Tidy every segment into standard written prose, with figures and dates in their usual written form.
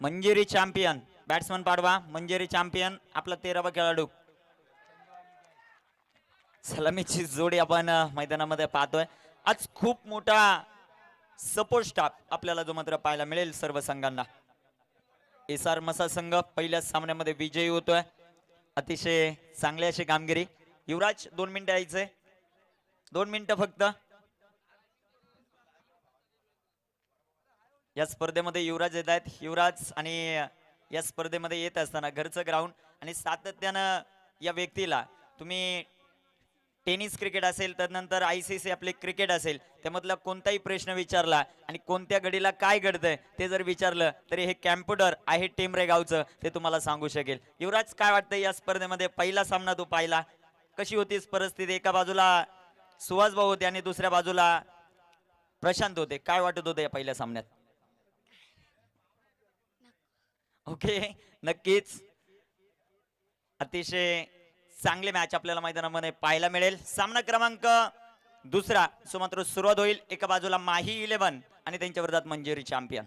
Manjiri champion batsman Padwa. Manjiri champion आपला 13वा खेळाडू. सलामीची जोडी आपण मैदानामध्ये पाहतोय. आज खूप मोठा सपोर्ट स्टाफ आपल्याला जो मात्र पाहायला मिळेल सर्व संघांना. एसआर मसा संघ पहिल्या सामन्यामध्ये विजयी होतोय. अतिशय चांगली अशी कामगिरी. युवराज 2 मिनिटं यायचे. 2 मिनिटं फक्त. या स्पर्धेमध्ये युवराज येत आहेत. युवराज आणि या स्पर्धेमध्ये येत असताना घरचं ग्राउंड आणि सातत्यानं या व्यक्तीला तुम्ही टेनिस क्रिकेट असेल त्यानंतर ICC आपले क्रिकेट असेल त्यामधला कोणताही प्रश्न विचारला आणि कोणत्या घडीला काय घडतंय ते जर विचारलं तरी हे कॅम्प्युटर आहे टेमरे गावचं ते तुम्हाला सांगू शकेल. युवराज काय वाटतं या स्पर्धेमध्ये पहिला सामना तू पाहिला कशी होती परिस्थिती? एका बाजूला सुहास भाऊ होते आणि दुसऱ्या बाजूला प्रशांत होते. काय वाटत होतं या पहिल्या सामन्यात? ओके नक्कीच अतिशय चांगले मॅच आपल्याला मैदानामध्ये पाहायला मिळेल. सामना क्रमांक दुसरा सुमात्र सुरुवात होईल. एका बाजूला माही 11 आणि त्यांच्या विरोधात मंजिरी चॅम्पियन.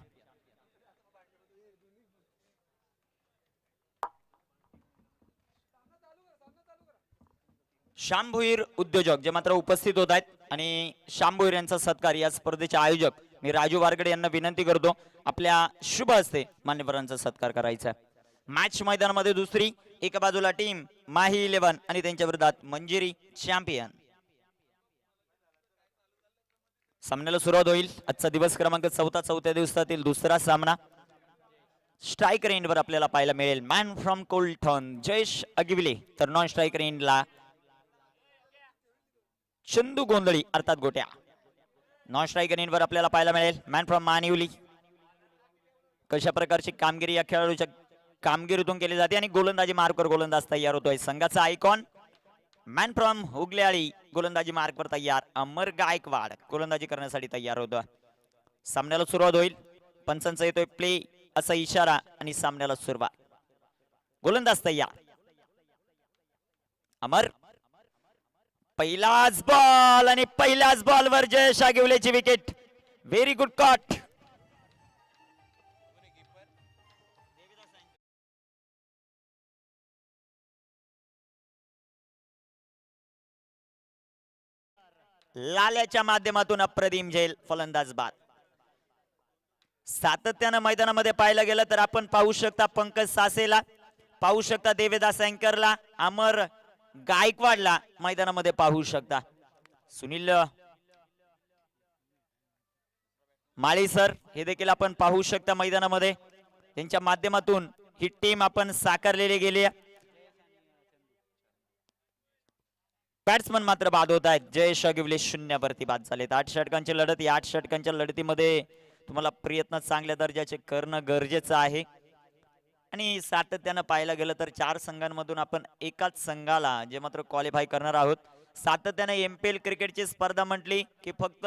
श्याम भोईर उद्योजक जे मात्र उपस्थित होत आहेत आणि श्याम भोईर यांचा सत्कार या स्पर्धेचे आयोजक मी राजू वारगडे यांना विनंती करतो आपल्या शुभ हस्ते मान्यवरांचा सत्कार करायचा आहे. मॅच मैदानामध्ये दुसरी. एका बाजूला टीम माही 11 आणि त्यांच्या विरोधात मंजिरी चॅम्पियन. सामन्याला सुरुवात होईल. आजचा दिवस क्रमांक 14 चौथ्या दिवसातील दुसरा सामना. स्ट्रायकर एंडवर आपल्याला पाहायला मिळेल मॅन फ्रॉम कोल्टन जयेश अगिविले तर नॉन स्ट्रायकर एंडला चंदू गोंधळी अर्थात गोट्या. नॉन स्ट्रायकर एंडवर आपल्याला पाहायला मिळेल मॅन फ्रॉम मानिवली. कशा प्रकारची कामगिरी या खेळाडूच्या कामगिरीतून केली जाते आणि गोलंदाजी मार्कवर गोलंदाज तयार होतोय. संघाचा आयकॉन मॅन फ्रॉम हुगल्याळी गोलंदाजी मार्कवर तयार. अमर गायकवाड गोलंदाजी करण्यासाठी तयार होतोय. सामन्याला सुरुवात होईल. पंचांचा येतोय प्ले असा इशारा आणि सामन्याला सुरुवात. गोलंदाज तयार. अमर पहिलाच बॉल आणि पहिल्याच बॉलवर जयेश आगिवलेची विकेट. Very good caught. लाल्याच्या माध्यमातून अप्रतिम झेल फलंदाज बाद. सातत्यानं मैदानामध्ये पाहायला गेलं तर आपण पाहू शकता पंकज सासेला, पाहू शकता देवदास अँकरला, अमर गायकवाडला मैदानामध्ये पाहू शकता. सुनील माळी सर हे देखील आपण पाहू शकता मैदानामध्ये. त्यांच्या माध्यमातून ही टीम आपण साकारलेली गेली. बॅट्समन मात्र बाद होत आहेत. जयेश अगिवले 0 वरती बाद झालेत. 8 षटकांची लढत. या 8 षटकांच्या लढतीमध्ये तुम्हाला प्रयत्न चांगल्या दर्जाचे करणं गरजेचं आहे आणि सातत्यानं पाहायला गेलं तर 4 संघांमधून आपण एकाच संघाला जे मात्र क्वालिफाय करणार आहोत. सातत्यानं MPL क्रिकेटची स्पर्धा म्हटली की फक्त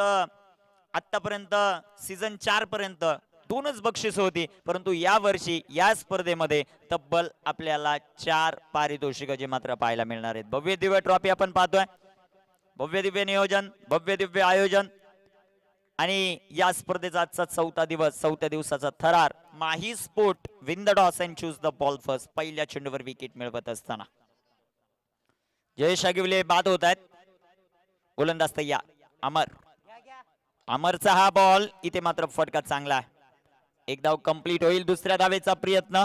आतापर्यंत सीझन 4 पर्यंत 2च बक्षीस होती, परंतु या वर्षी या स्पर्धेमध्ये तब्बल आपल्याला 4 पारितोषिक जे मात्र पाहायला मिळणार आहेत. भव्य दिव्य ट्रॉफी आपण पाहतोय. भव्य दिव्य नियोजन, भव्य दिव्य आयोजन आणि या स्पर्धेचा आजचा 4था दिवस. 4थ्या दिवसाचा थरार. Mahi sport win the toss and choose the ball first. पहिल्या चेंडूवर विकेट मिळवत असताना जयेश आगिवले बाद होत आहेत. गोलंदाज तयार. अमर. अमरचा हा बॉल इथे मात्र फटका चांगला आहे. एक धाव कंप्लीट होईल. दुसऱ्या धावेचा प्रयत्न,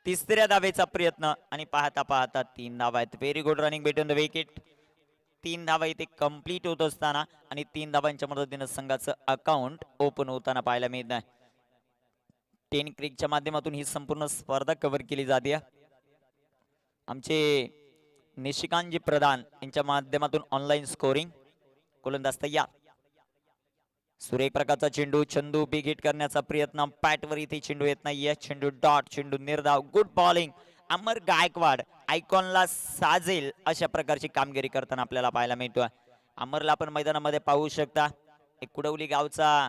तिसऱ्या धावेचा प्रयत्न आणि पाहता पाहता 3 धावा आहेत. Very good running between the wicket. 3 धावा इथे कंप्लीट होत असताना आणि 3 धावांच्या मदतीने संघाचं अकाउंट ओपन होताना पाहायला मिळत नाही. 10 क्रिकच्या माध्यमातून ही संपूर्ण स्पर्धा कव्हर केली जाते. आमचे निशिकांतजी प्रधान यांच्या माध्यमातून ऑनलाईन स्कोरिंग. गोलंदाज तयार. सुरेख प्रकारचा चेंडू. चंदू बिग हिट करण्याचा प्रयत्न. पॅटवर इथे चेंडू येत नाहीये. चेंडू डॉट. चेंडू निर्धाव. Good bowling. अमर गायकवाड आयकॉनला साजेल अशा प्रकारची कामगिरी करताना आपल्याला पाहायला मिळतोय. अमरला आपण मैदानामध्ये पाहू शकता. एक कुडवली गावचा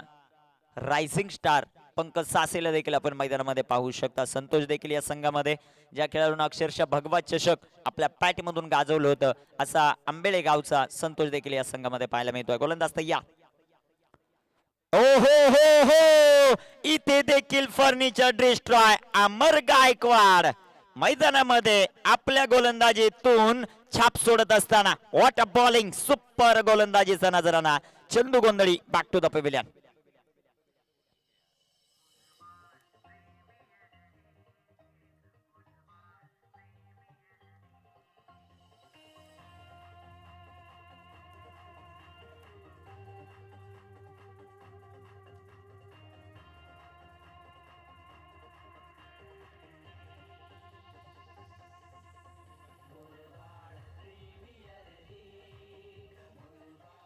रायझिंग स्टार पंकज सासेला देखील आपण मैदानामध्ये पाहू शकता. संतोष देखील या संघामध्ये ज्या खेळाडूंना अक्षरशः भगवा चषक आपल्या पॅटमधून गाजवलं होतं असा आंबेळे गावचा संतोष देखील या संघामध्ये पाहायला मिळतोय. गोलंदाज तयार. ओ हो हो हो देखील फर्निचर डिस्ट्रॉय अमर गायकवाड मैदानामध्ये आपल्या गोलंदाजीतून छाप सोडत असताना व्हॉट अ बॉलिंग, सुपर गोलंदाजीचा नजराना. Chandu Gondhali back to the pavilion.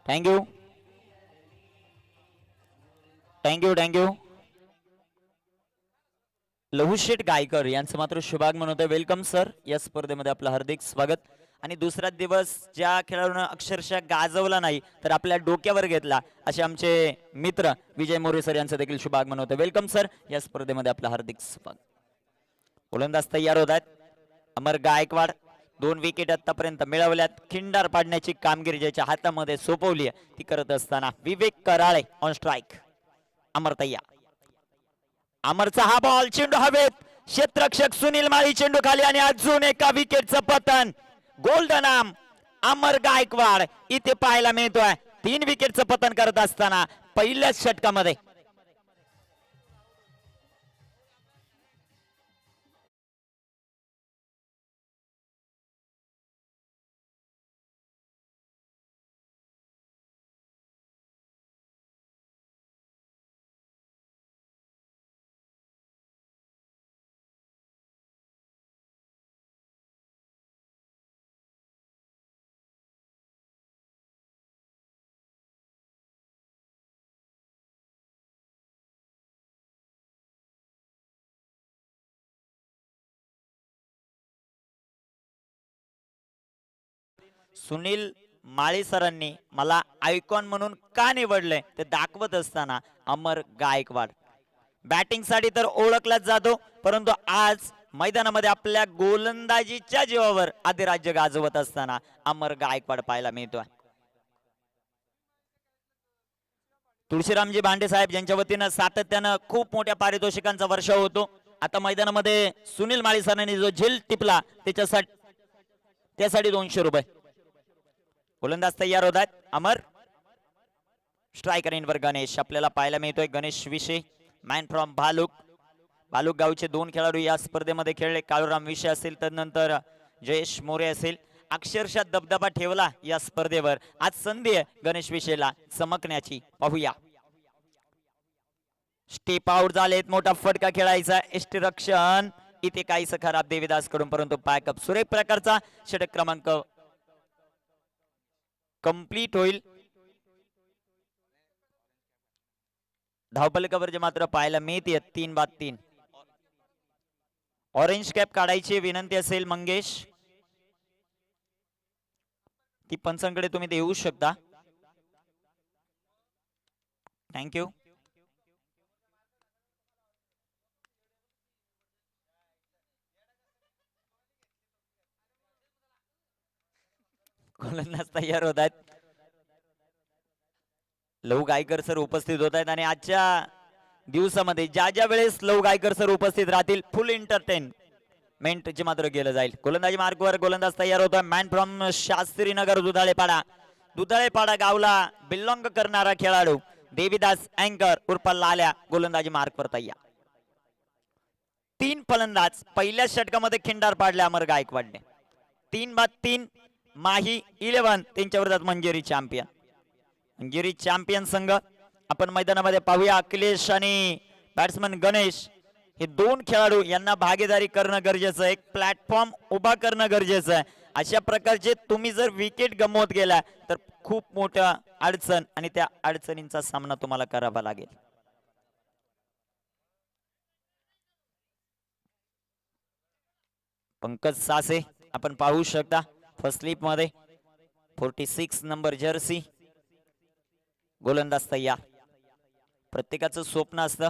Thank you thank you thank you. Lahusheth Gaikar यांचं मात्र शुभागमन होतं. वेलकम सर, या स्पर्धेमध्ये आपलं हार्दिक स्वागत. आणि दुसरा दिवस ज्या खेळाडूंना अक्षरशः गाजवला नाही तर आपल्या डोक्यावर घेतला असे आमचे मित्र विजय मोरे सर यांचं देखील शुभागमन होतं. वेलकम सर, या स्पर्धेमध्ये आपलं हार्दिक स्वागत. गोलंदाज तयार होत आहेत. अमर गायकवाड 2 विकेट आतापर्यंत मिळवल्यात. खिंडार पाडण्याची कामगिरी ज्याच्या हातामध्ये सोपवली आहे ती करत असताना विवेक कराळे ऑन स्ट्राईक. अमर तयार. अमरचा हा बॉल, चेंडू हवेत, क्षेत्ररक्षक सुनील माळी चेंडू खाली आणि अजून एका विकेटचं पतन. गोल्डन आर्म अमर गायकवाड इथे पाहायला मिळतोय. 3 विकेटचं पतन करत असताना पहिल्याच षटकामध्ये. सुनील माळी सरांनी मला आयकॉन म्हणून का निवडले ते दाखवत असताना अमर गायकवाड बॅटिंग साठी तर ओळखलाच जातो, परंतु आज मैदानामध्ये आपल्या गोलंदाजीच्या जीवावर अधिराज्य गाजवत असताना अमर गायकवाड पाहायला मिळतोय. तुळशीरामजी भांडे साहेब यांच्या वतीनं सातत्यानं खूप मोठ्या पारितोषिकांचा वर्षाव होतो. आता मैदानामध्ये सुनील माळी सरांनी जो झेल टिपला त्यासाठी 200 रुपये. गोलंदाज तयार होत आहेत. अमर स्ट्रायकर इनवर गणेश आपल्याला पाहायला मिळतोय. गणेश विषय मॅन फ्रॉम भालूक गावचे 2 खेळाडू या स्पर्धेमध्ये खेळले. काळूराम विषय असेल, तदनंतर जयेश मोरे असेल. अक्षरशः दबदबा ठेवला या स्पर्धेवर. आज संधी आहे गणेश विषयला चमकण्याची. पाहूया. स्टेप आउट झालेत. मोठा फटका खेळायचा. यष्टिरक्षण इथे काहीच खराब देवीदास कडून, परंतु पॅकअप सुरेख प्रकारचा षटक क्रमांक कंप्लीट होईल. धावपलकावर जे मात्र पाहायला मिळते 3 बाद 3. ऑरेंज कॅप काढायची विनंती असेल मंगेश, ती पंचांकडे तुम्ही देऊ शकता. थँक्यू. गोलंदाज तयार होत आहेत. लहू गायकर सर उपस्थित होत आहेत आणि आजच्या दिवसामध्ये ज्या वेळेस लहू गायकर सर उपस्थित राहतील फुल एंटरटेनमेंट जे मात्र केलं जाईल. गोलंदाजी मार्गवर गोलंदाज तयार होतोय. मॅन फ्रॉम शास्त्रीनगर दुधाळेपाडा गावला बिलॉंग करणारा खेळाडू देवीदास अँकर उर्फ लाल्या गोलंदाजी मार्गवर तयार. 3 फलंदाज पहिल्या षटकामध्ये खिंडार पाडले अमर गायकवाडने. 3 बाद 3. माही 11 त्यांच्या विरोधात मंजेरी चॅम्पियन संघ. आपण मैदानामध्ये पाहूया. अखिलेश आणि बॅट्समन गणेश हे 2 खेळाडू यांना भागीदारी करणं गरजेचं आहे. एक प्लॅटफॉर्म उभा करणं गरजेचं आहे. अशा प्रकारचे तुम्ही जर विकेट गमवत गेला तर खूप मोठ्या अडचण आणि त्या अडचणींचा सामना तुम्हाला करावा लागेल. पंकज सासे आपण पाहू शकता फर्स्ट स्लिप मध्ये 46 नंबर जर्सी. गोलंदाज तयार. प्रत्येकाचं स्वप्न असतं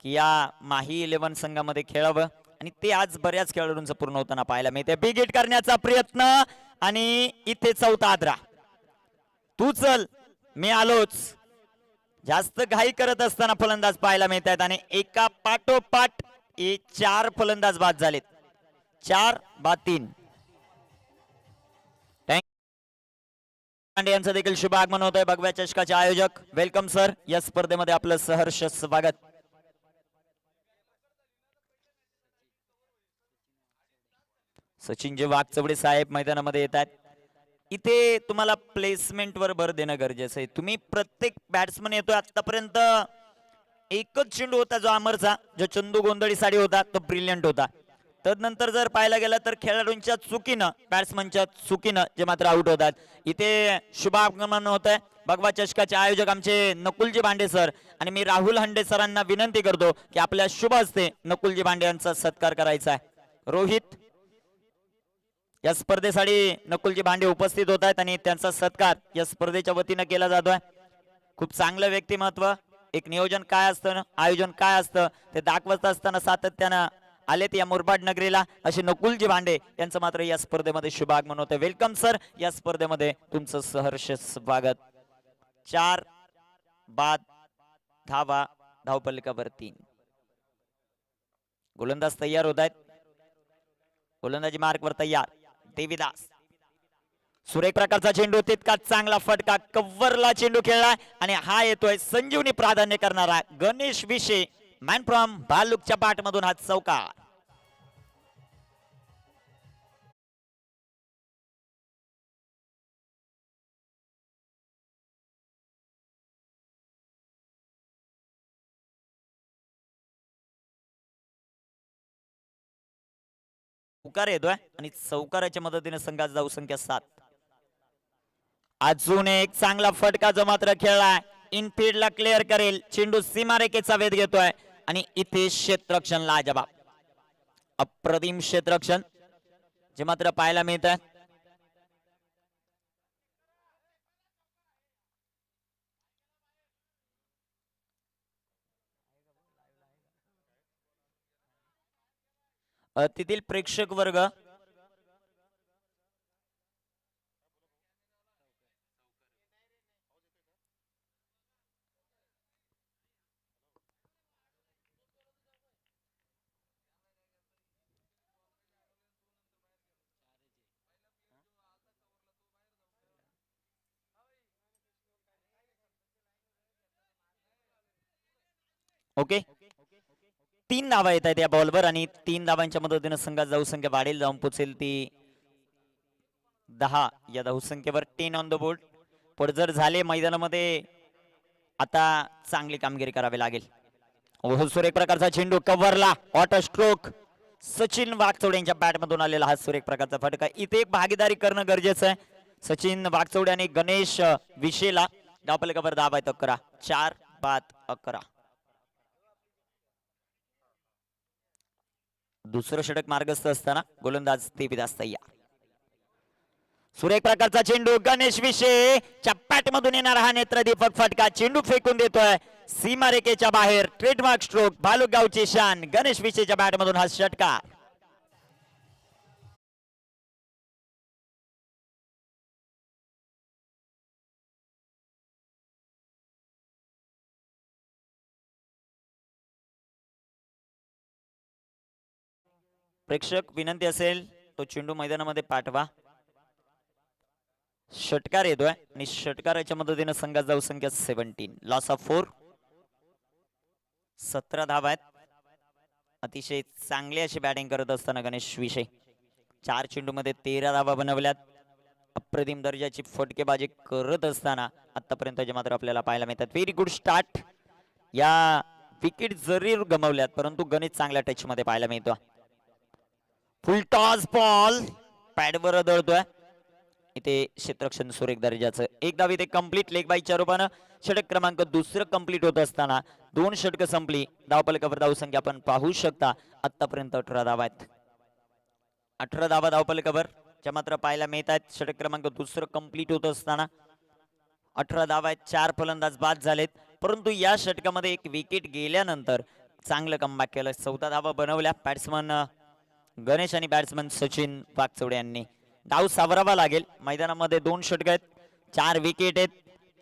की या माही 11 संघामध्ये खेळावं आणि ते आज बऱ्याच खेळाडूंचं पूर्ण होताना पाहायला मिळते. बिग हिट करण्याचा प्रयत्न आणि इथे चौथा आद्रा. तू चल मी आलोच. जास्त घाई करत असताना फलंदाज पाहायला मिळत आहेत आणि एका पाठोपाठ 4 फलंदाज बाद झालेत. 4-3. यांचं देखील शुभ आगमन होत आहे. भगव्या चषकाचे आयोजक वेलकम सर, या स्पर्धेमध्ये आपलं सहर्ष स्वागत. सचिन वाघचौडे साहेब मैदानामध्ये येत आहेत. इथे तुम्हाला प्लेसमेंट वर भर देणं गरजेचं आहे. तुम्ही प्रत्येक बॅट्समन येतोय आतापर्यंत एकच चेंडू होता जो अमरचा, जो चंदू गोंधळी साडी होता तो ब्रिलियंट होता. तदनंतर जर पाहायला गेलं तर खेळाडूंच्या चुकीनं, बॅट्समनच्या चुकीनं जे मात्र आउट होतात. इथे शुभागमन होत आहे. भगवा चषकाचे आयोजक आमचे नकुलजी भांडे सर आणि मी राहुल हंडे सरांना विनंती करतो की आपल्या शुभ हस्ते नकुलजी भांडे यांचा सत्कार करायचा आहे. रोहित, या स्पर्धेसाठी नकुलजी भांडे उपस्थित होत आहेत आणि त्यांचा सत्कार या स्पर्धेच्या वतीनं केला जातोय. खूप चांगलं व्यक्तिमत्व, एक नियोजन काय असतं, आयोजन काय असतं ते दाखवत असताना सातत्यानं आलेत या मुरबाड नगरीला असे नकुलजी भांडे यांचं मात्र या स्पर्धेमध्ये शुभागमन होतं. वेलकम सर, या स्पर्धेमध्ये तुमचं सहर्ष स्वागत. 4 बाद, धावा, धावपलिकावर 3. गोलंदाज तयार होत आहेत. गोलंदाजी मार्कवर तयार. देवीदास, सुरेख प्रकारचा चेंडू, तितका चांगला फटका, कव्हरला चेंडू खेळला आणि हा येतोय संजीवनी प्राधान्य करणारा गणेश विशे, मॅन फ्रॉम भालुकच्या पाठमधून हा चौकार. चौकार येतोय आणि चौकाराच्या मदतीने संघाचा जाऊ संख्या 7. अजून एक चांगला फटका जो मात्र खेळलाय, इनफिल्ड ला क्लिअर करेल. चेंडू सीमारेखेचा वेध घेतोय आणि इथे क्षेत्ररक्षण लाजवाब, अप्रतिम क्षेत्ररक्षण जे मात्र पाहायला मिळत आहे. तेथील प्रेक्षक वर्ग ओके. 3 धावा येत आहेत या बॉलवर आणि 3 धावांच्या मदतीने संघात धावसंख्या वाढेल, जाऊन पोहोचेल ती 10 या धावसंख्येवर. 10 ऑन द बोर्ड. पडझड झाले मैदानामध्ये, आता चांगली कामगिरी करावी लागेल. सुरेख प्रकारचा चेंडू कव्हरला, ऑटो स्ट्रोक, सचिन वाघचौडे यांच्या बॅट मधून आलेला हा सुरेख प्रकारचा फटका. इथे एक भागीदारी करणं गरजेचं आहे. सचिन वाघचौडे आणि गणेश विशेला धावफलकावर धावा आहेत 11. 4 बाद 11. दुसरं षटक मार्गस्थ असताना गोलंदाज देवीदास तयार. सुरेख प्रकारचा चेंडू, गणेश विशे च्या बॅट मधून येणारा हा नेत्रदीपक फटका, चेंडू फेकून देतोय सीमारेखेच्या बाहेर. ट्रेडमार्क स्ट्रोक, भालुक गावची शान, गणेश विशेच्या बॅट मधून हा षटकार. प्रेक्षक विनंती असेल तो चेंडू मैदानामध्ये पाठवा. षटकार येतोय आणि षटकाराच्या मदतीने संघात जाऊ संख्या 17. Loss of 4. 17 धावा आहेत. अतिशय चांगली अशी बॅटिंग करत असताना गणेश विशे 4 चेंडू मध्ये 13 धावा बनवल्यात. अप्रतिम दर्जाची फटकेबाजी करत असताना आतापर्यंत जे मात्र आपल्याला पाहायला मिळतात. Very good start. या विकेट जरी गमावल्यात परंतु गणेश चांगल्या टच मध्ये पाहायला मिळतो. फुल टॉस बॉल पॅडवर आदळतोय. इथे क्षेत्ररक्षण सुरेख दर्जाचं. एक धाव इथे कंप्लीट लेग बाईच्या रूपानं. षटक क्रमांक दुसरं कंप्लीट होत असताना 2 षटकं संपली. धावफलकावर धावसंख्या आपण पाहू शकता आतापर्यंत 18 धावा आहेत. 18 धावा धावफलकावर ज्या मात्र पाहायला मिळत आहेत. षटक क्रमांक दुसरं कंप्लीट होत असताना 18 धावा आहेत. 4 फलंदाज बाद झालेत परंतु या षटकामध्ये एक विकेट गेल्यानंतर चांगलं कमबॅक केलं. 14 धावा बनवल्या बॅट्समन गणेश आणि बॅट्समन सचिन वाघचौडे यांनी. डाव सावरावा लागेल. मैदानामध्ये 2 षटक आहेत, 4 विकेट आहेत.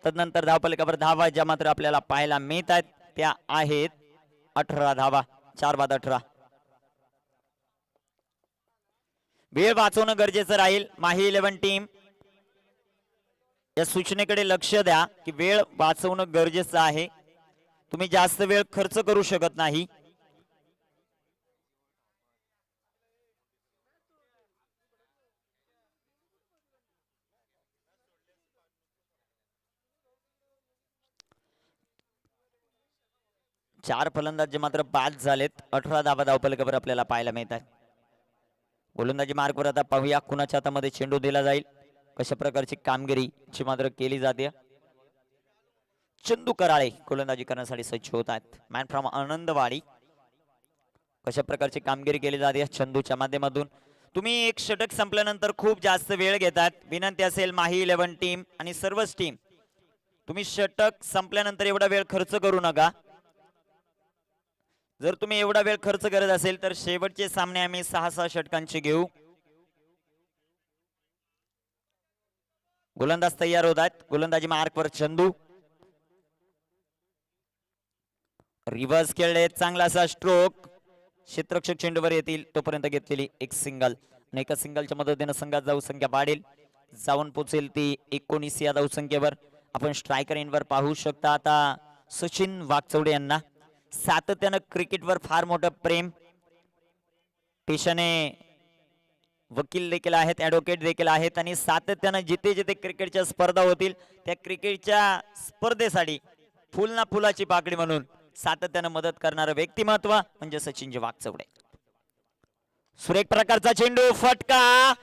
तदनंतर धावपलकावर धावा ज्या मात्र आपल्याला पाहायला मिळत आहेत त्या आहेत 18 धावा, 4 बाद 18. वेळ वाचवणं गरजेचं राहील. माही 11 टीम या सूचनेकडे लक्ष द्या की वेळ वाचवणं गरजेचं आहे. तुम्ही जास्त वेळ खर्च करू शकत नाही. चार फलंदाज जे मात्र बाद झालेत. 18 धावा धावपलकावर आपल्याला पाहायला मिळतात. गोलंदाजी मार्कवर आता पाहूया कुणाच्या हातामध्ये चेंडू दिला जाईल, कशा प्रकारची कामगिरी ची मात्र केली जाते. चंदू कराळे गोलंदाजी करण्यासाठी सज्ज होत आहेत. Man from Anandwadi. कशा प्रकारची कामगिरी केली जाते चंदूच्या माध्यमातून. तुम्ही एक षटक संपल्यानंतर खूप जास्त वेळ घेतात. विनंती असेल माही 11 टीम आणि सर्वच टीम, तुम्ही षटक संपल्यानंतर एवढा वेळ खर्च करू नका. जर तुम्ही एवढा वेळ खर्च करत असेल तर शेवटचे सामने आम्ही 6-6 षटकांचे घेऊ. गोलंदाज तयार होत आहेत. गोलंदाजी मार्कवर चंदू. रिव्हर्स खेळले, चांगला असा स्ट्रोक. क्षेत्ररक्षक चेंडूवर येतील तोपर्यंत घेतलेली एक सिंगल. आणि एका सिंगलच्या मदतीने संघात धावसंख्या वाढेल, जाऊन पोचेल ती 19 या धावसंख्येवर. आपण स्ट्रायकर एंडवर पाहू शकता आता सचिन वाकचौडे यांना. सातत्यानं क्रिकेटवर फार मोठं प्रेम. पेशाने वकील देखील आहेत, ॲडव्होकेट देखील आहेत आणि सातत्यानं जिथे जिथे क्रिकेटच्या स्पर्धा होतील त्या क्रिकेटच्या स्पर्धेसाठी फुल ना फुलाची पाकळी म्हणून सातत्यानं मदत करणारं व्यक्तिमत्व म्हणजे सचिनजी वाकचौडे. सुरेख प्रकारचा चेंडू, फटका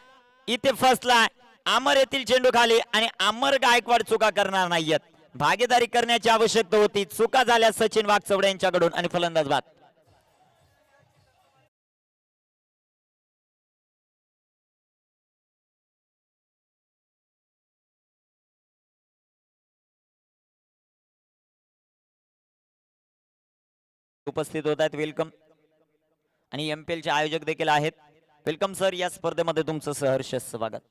इथे फसला. अमर येथील चेंडू खाली आणि अमर गायकवाड चुका करणार नाहीयेत. भागीदारी करण्याची आवश्यकता होती, चुका झाल्या सचिन वाकचौडे यांच्याकडून आणि फलंदाज बाद. उपस्थित होत आहेत. वेलकम. आणि MPL चे आयोजक देखील आहेत. वेलकम सर, या स्पर्धेमध्ये तुमचं सहर्ष स्वागत.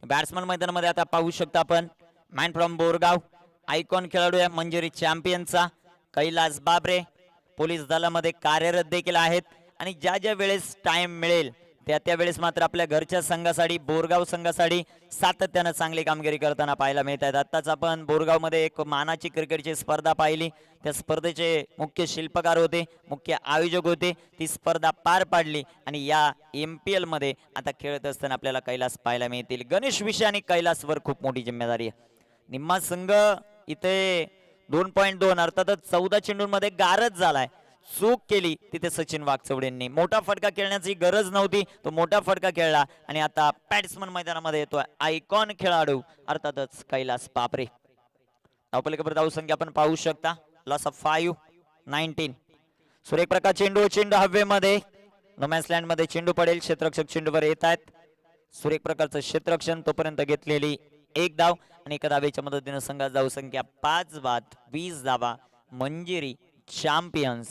बॅट्समन मैदानामध्ये आता पाहू शकता आपण मॅन फ्रॉम बोरगाव, आयकॉन खेळाडू आहे मंजिरी चॅम्पियनचा कैलास बाबरे. पोलीस दलामध्ये कार्यरत देखील आहेत आणि ज्या ज्या वेळेस टाइम मिळेल त्या त्या वेळेस मात्र आपल्या घरच्या संघासाठी बोरगाव संघासाठी सातत्यानं चांगली कामगिरी करताना पाहायला मिळत आहेत. आत्ताच आपण बोरगावमध्ये एक मानाची क्रिकेटची स्पर्धा पाहिली. त्या स्पर्धेचे मुख्य शिल्पकार होते, मुख्य आयोजक होते. ती स्पर्धा पार पाडली आणि या MPL मध्ये आता खेळत असताना आपल्याला कैलास पाहायला मिळतील. गणेश विषय आणि कैलासवर खूप मोठी जिम्मेदारी आहे. निम्मा संघ इथे 2.2 अर्थातच 14 चेंडूंमध्ये गारद झालाय. चूक केली तिथे सचिन वाकचौडेंनी. मोठा फटका खेळण्याची गरज नव्हती, तो मोठा फटका खेळला आणि आता बॅट्समन मैदानामध्ये येतोय आयकॉन खेळाडू अर्थातच कैलास बाबरे. धावपलकावर धावसंख्या आपण पाहू शकता, लॉस ऑफ 5, 19. सुरेख प्रकार चेंडू, चेंडू हवेमध्ये नोमॅन्स लँड मध्ये चेंडू पडेल. क्षेत्ररक्षक चेंडूवर येत आहेत. सुरेख प्रकारचं क्षेत्ररक्षण, तोपर्यंत घेतलेली एक धाव आणि एका धावेच्या मदतीने संघात धावसंख्या 5-20 धावा. मंजिरी चॅम्पियन्स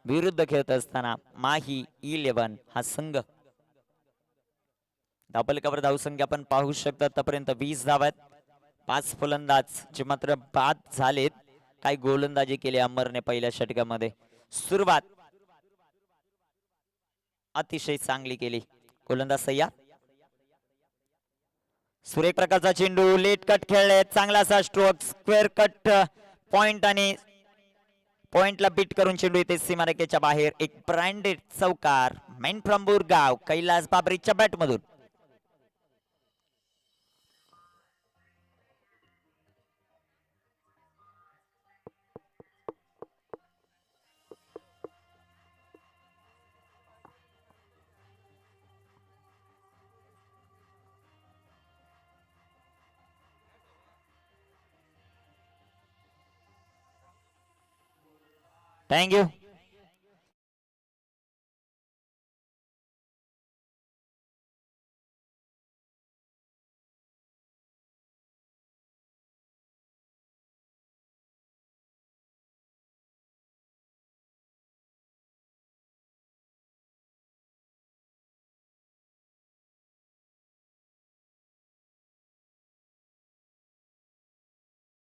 विरुद्ध खेळत असताना माही 11 हा संघ. धावपलकावर धावसंख्या आपण पाहू शकता, तोपर्यंत 20 धावा आहेत. 5 फलंदाज जे मात्र बाद झालेत. काही गोलंदाजी केली अमरने पहिल्या षटकामध्ये. सुरुवात अतिशय चांगली केली. गोलंदाज सय्या. सुरेख प्रकारचा चेंडू, लेट कट खेळले, चांगलासा स्ट्रोक, स्क्वेअर कट पॉइंट आणि पॉइंटला बीट करून चेंडू येते सीमारेषेच्या बाहेर. एक ब्रँडेड चौकार मॅन फ्रॉम बोरगाव कैलास बाबरेच्या बॅट मधून. थँक्यू.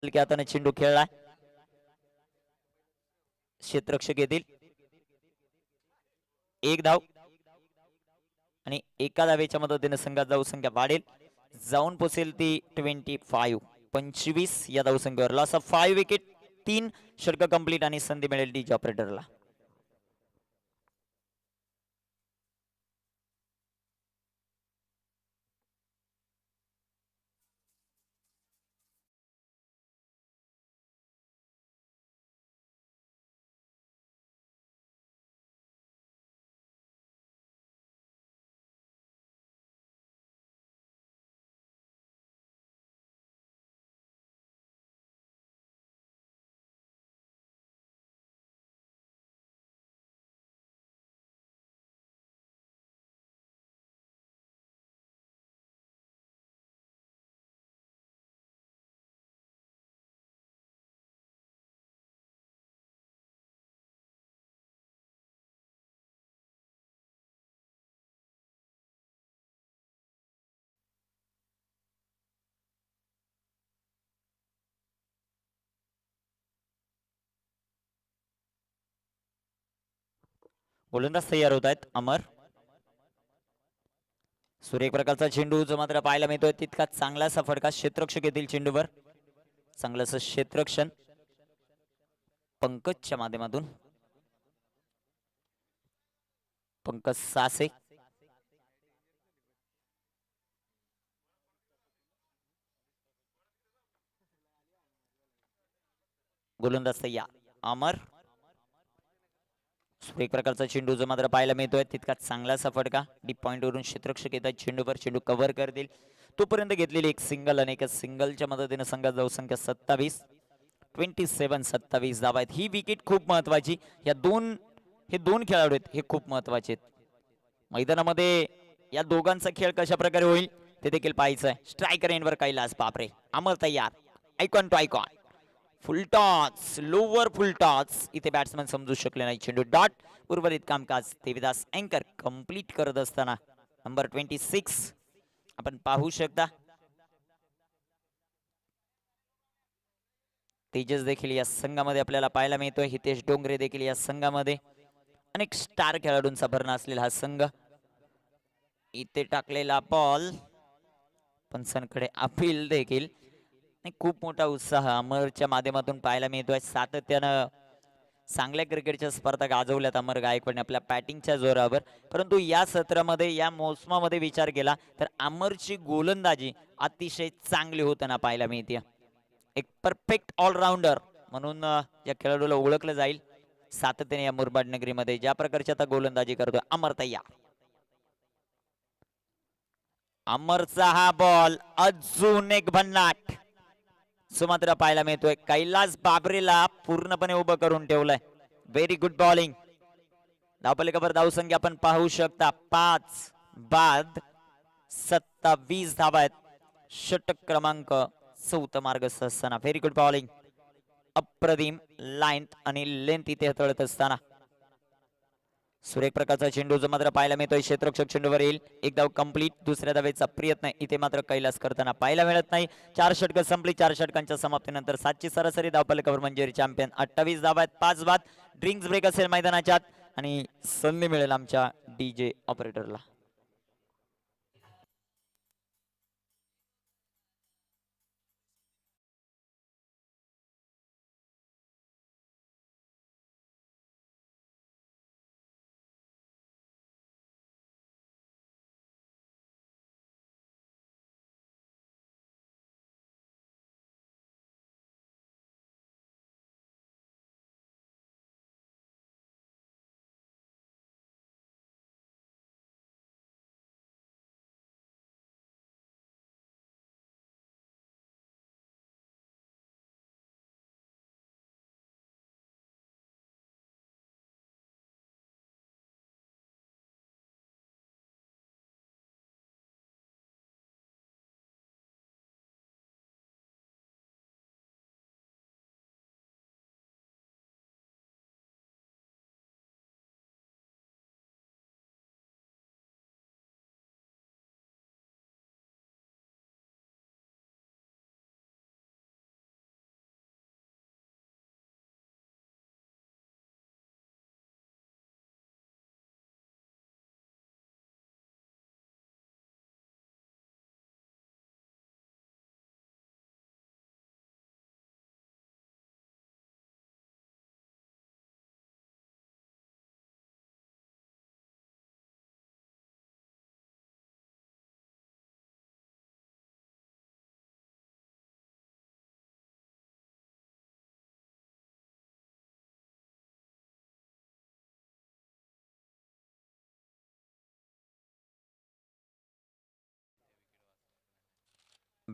हलक्या हाताने चेंडू खेळला, क्षेत्ररक्षक येतील, एक धाव आणि एका धावेच्या मदतीने संघात धावसंख्या वाढेल, जाऊन पोचेल ती 25 या धावसंख्येवर. लॉस ऑफ 5 विकेट, 3 षटक कंप्लीट आणि संधी मिळेल डीजे ऑपरेटरला. गोलंदाज तयार होत आहेत. अमर, सुरेख प्रकारचा चेंडू जो मात्र पाहायला मिळतोय तितका चांगलासा फटका क्षेत्ररक्षक येथील चेंडूवर. चांगलंच क्षेत्ररक्षण पंकजच्या माध्यमातून. पंकज सासे, गोलंदाज तयार. अमर, एक प्रकारचा चेंडू जो मात्र पाहायला मिळतोय तितका चांगलासा फटका. डीप पॉइंट वरून क्षेत्ररक्षक येतात चेंडूवर, चेंडू कव्हर करतील तोपर्यंत घेतलेली एक सिंगल आणि एका सिंगलच्या मदतीने संघात धावसंख्या 27 धावा आहेत. ही विकेट खूप महत्वाची. हे दोन खेळाडू आहेत, हे खूप महत्वाचे आहेत. मैदानामध्ये या दोघांचा खेळ कशा प्रकारे होईल ते देखील पाहायचं आहे. स्ट्रायकर एंडवर कैलास, बापरे. अमर तयार, icon to icon, full toss, lower full toss. इथे बॅट्समन समजू शकले नाही, चेंडू डॉट. उर्वरित कामकाज देविदास अँकर कंप्लीट करत असताना नंबर 26 आपण पाहू शकता. तेजस देखील या संघामध्ये आपल्याला पाहायला मिळतोय. हितेश डोंगरे देखील या संघामध्ये. अनेक स्टार खेळाडूंचा भरणा असलेला हा संघ. इथे टाकलेला बॉल, पंचांकडे अपील देखील. खूप मोठा उत्साह अमरच्या माध्यमातून पाहायला मिळतोय. सातत्यानं चांगल्या क्रिकेटच्या स्पर्धा गाजवल्यात अमर गायकवाडने आपल्या बॅटिंगच्या जोरावर. परंतु या सत्रामध्ये, या मोसमामध्ये विचार केला तर अमरची गोलंदाजी अतिशय चांगली होताना पाहायला मिळते. एक परफेक्ट ऑलराऊंडर म्हणून या खेळाडूला ओळखलं जाईल सातत्याने या मुरबाड नगरीमध्ये. ज्या प्रकारची आता गोलंदाजी करतोय अमर तयार. अमरचा हा बॉल अजून एक भन्नाट सुमात्रा पाहायला मिळतोय. कैलास बाबरेला पूर्णपणे उभं करून ठेवलंय. Very good bowling. धावपलिकावर धावसंख्या आपण पाहू शकता 5 बाद 27 धावा आहेत. षटक क्रमांक 4 मार्गस्थ असताना व्हेरी गुड बॉलिंग. अप्रतिम लाईन आणि लेंथ इथे हाताळत असताना सुरेख प्रकारचा चेंडू जो मात्र पाहायला मिळतोय. क्षेत्ररक्षक चेंडूवर येईल, एक धाव कंप्लीट. दुसऱ्या धावेचा प्रयत्न इथे मात्र कैलास करताना पाहायला मिळत नाही. 4 षटक संपली. 4 षटकांच्या समाप्तीनंतर 7ची सरासरी धावपलिकावर मंजिरी चॅम्पियन 28 धावा आहेत. 5 बाद. ड्रिंक्स ब्रेक असेल मैदानाच्यात आणि संधी मिळेल आमच्या डीजे ऑपरेटरला.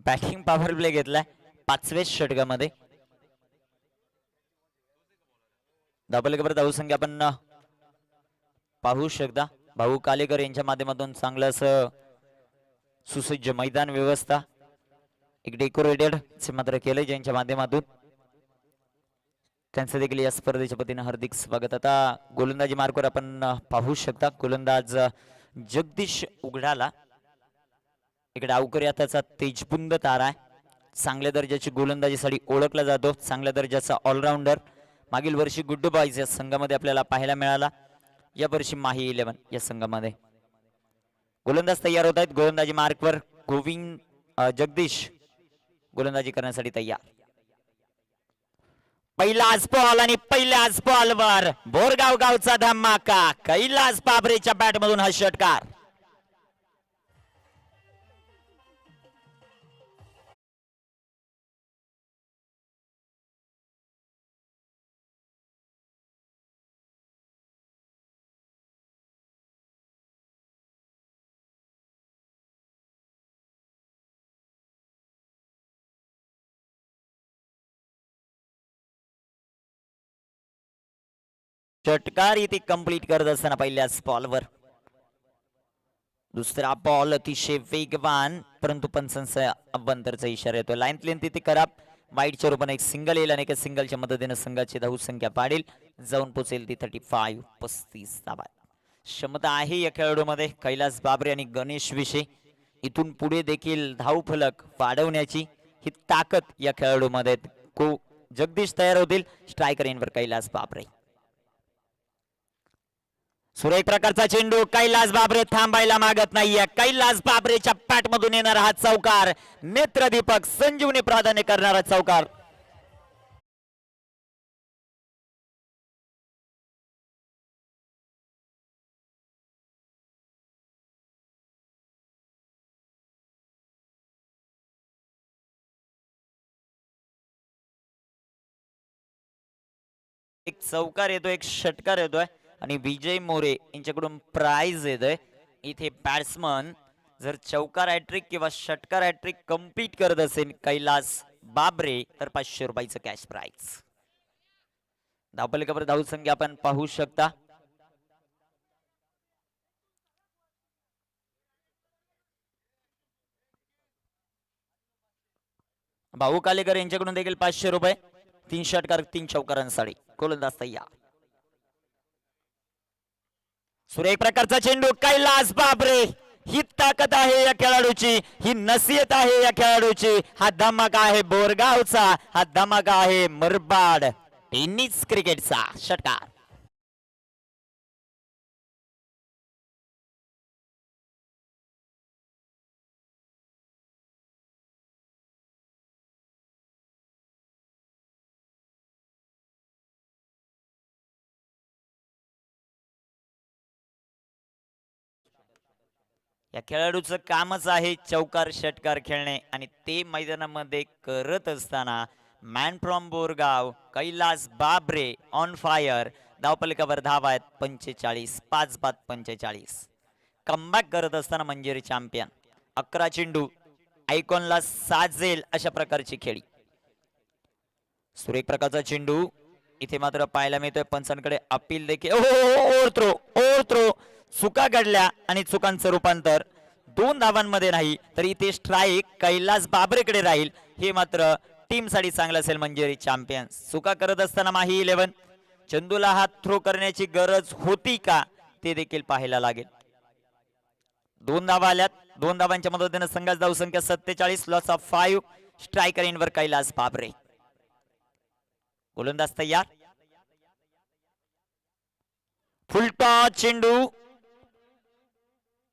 बॅटिंग पॉवर प्ले घेतलाय 5व्या षटकामध्ये. धावपलकावर धावसंख्या आपण पाहू शकता. भाऊ कालेकर यांच्या माध्यमातून चांगलं असं सुसज्ज मैदान व्यवस्था एक डेकोरेटेड मात्र केलंय ज्यांच्या माध्यमातून त्यांचं देखील या स्पर्धेच्या पतीने हार्दिक स्वागत. आता गोलंदाजी मार्कवर आपण पाहू शकता. गोलंदाज जगदीश उघडाला इकडे डावकरी आताचा तेजपुंद तारा आहे. चांगल्या दर्जाची गोलंदाजीसाठी ओळखला जातो. चांगल्या दर्जाचा ऑलराऊंडर. मागील वर्षी गुड बॉयज या संघामध्ये आपल्याला पाहायला मिळाला. या वर्षी माही 11 या संघामध्ये. गोलंदाज तयार होत आहेत. गोलंदाजी मार्कवर गोविंद जगदीश गोलंदाजी करण्यासाठी तयार. पहिलाच बॉल आणि पहिल्याच बॉलवर बोरगाव गावचा धमाका. कैलास बाबरेच्या बॅट मधून हा षटकार. षटकार इथे कंप्लीट करत असताना पहिल्याच बॉलवर. दुसरा बॉल अतिशय वेगवान परंतु पंचांचा अभ्यंतरचा इशारा येतो. लाईन लेंथ इथे खराब. वाईटच्या रूपाने एक सिंगल येईल आणि एका सिंगलच्या मदतीने संघाची धावसंख्या वाढेल. जाऊन पोहोचेल ती 35 धावा. क्षमता आहे या खेळाडूमध्ये कैलास बाबरे आणि गणेश विषय. इथून पुढे देखील धावफलक वाढवण्याची ही ताकद या खेळाडूमध्ये. जगदीश तयार होतील. स्ट्रायकर इनवर कैलास बाबरे. सुरेख प्रकारचा चेंडू. कैलास बाबरे थांबायला मागत नाहीये. कैलास बाबरेच्या पॅट मधून येणारा हा चौकार. नेत्रदीपक संजीवनी प्राधान्य करणारा चौकार. एक चौकार येतो, एक षटकार येतोय आणि विजय मोरे यांच्याकडून प्राइज येतोय. इथे बॅट्समन जर चौकार हॅट्रिक किंवा षटकार हॅट्रिक कंप्लीट करत असेल कैलास बाबरे तर 500 रुपयाचं कॅश प्राइज. धावपलकावर धावसंख्या आपण पाहू शकता. भाऊ कालेकर यांच्याकडून देखील 500 रुपये. 3 षटकार 3 चौकारांसाठी. गोलंदाज तयार. सुरेख प्रकारचा चेंडू. कैलास बाबरे. ही ताकद आहे या खेळाडूची. ही नसीहत आहे या खेळाडूची. हा धमाका आहे बोरगावचा. हा धमाका आहे मुरबाड टेनिस क्रिकेटचा. षटकार. या खेळाडूचं कामच आहे चौकार षटकार खेळणे आणि ते मैदानामध्ये करत असताना man from Borgaon Kailas Babare on fire. धावपलकावर धावा आहेत 45. 5 बाद 45. कमबॅक करत असताना मंजिरी चॅम्पियन. 11 चेंडू. आयकॉनला साजेल अशा प्रकारची खेळी. सुरेख प्रकारचा चेंडू. इथे मात्र पाहायला मिळतोय पंचांकडे अपील देखील. ओव्हर चुका घडल्या आणि चुकांचं रूपांतर 2 धावांमध्ये नाही तर इथे स्ट्राईक कैलास बाबरेकडे राहील. हे मात्र टीम साठी चांगलं असेल. मंजिरी चॅम्पियन. चुका करत असताना माही 11. चंदूला हात थ्रो करण्याची गरज होती का ते देखील पाहायला लागेल. 2 धावा आल्यात. 2 धावांच्या मदतीने संघाची धावसंख्या 47. Loss of 5. स्ट्रायकर इनवर कैलास बाबरे. गोलंदाज तयार. फुलटॉस चेंडू.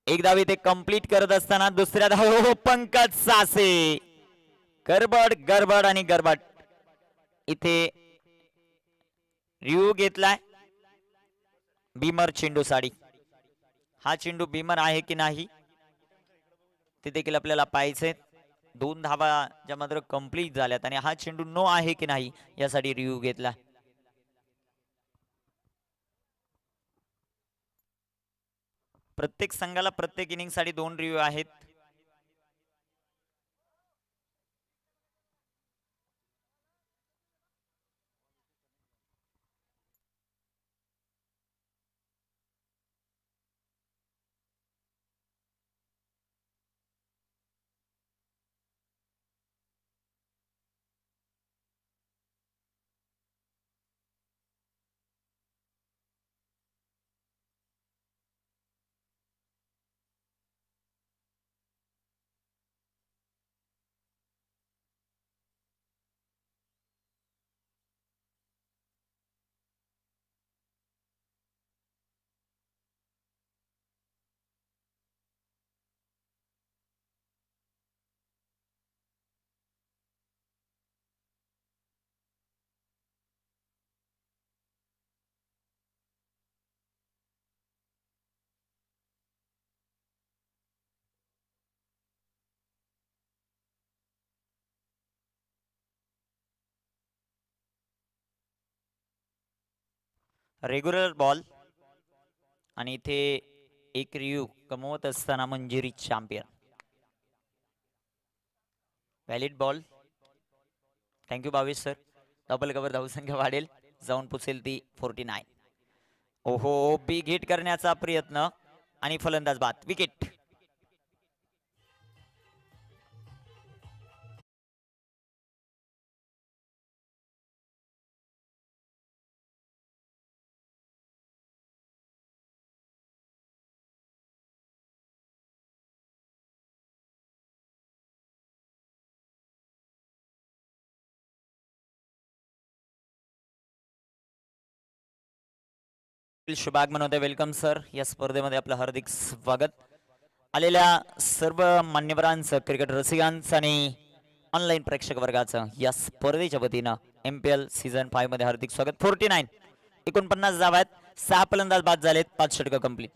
एक धाव इथे कंप्लीट करत असताना दुसऱ्या धाव पंकज सासे. गडबड आणि गडबड. इथे रिव्ह्यू घेतलाय बीमर चेंडू साडी. हा चेंडू बीमर आहे की नाही ते देखील आपल्याला पाहायचंय. 2 धावा ज्या मात्र कंप्लीट झाल्यात आणि हा चेंडू नो आहे की नाही यासाठी रिव्ह्यू घेतला. प्रत्येक संघाला प्रत्येक इनिंग साठी 2 रिव्ह्यू आहेत. रेग्युलर बॉल आणि इथे एक रिव्ह्यू कमवत असताना Manjiri champion. Valid ball. Thank you 22 sir. Double cover धावसंख्या वाढेल, जाऊन पुसेल ती 49. ओहो, बिग हिट करण्याचा प्रयत्न आणि फलंदाज बाद. विकेट. शुभागमन होते. Welcome sir. या स्पर्धेमध्ये आपलं हार्दिक स्वागत. आलेल्या सर्व मान्यवरांचं, क्रिकेट रसिकांचं आणि ऑनलाईन प्रेक्षक वर्गाचं या स्पर्धेच्या वतीनं MPL सीझन 5 मध्ये हार्दिक स्वागत. 49 49 धावा आहेत, 6 फलंदाज बाद झालेत, 5 षटकं कंप्लीट.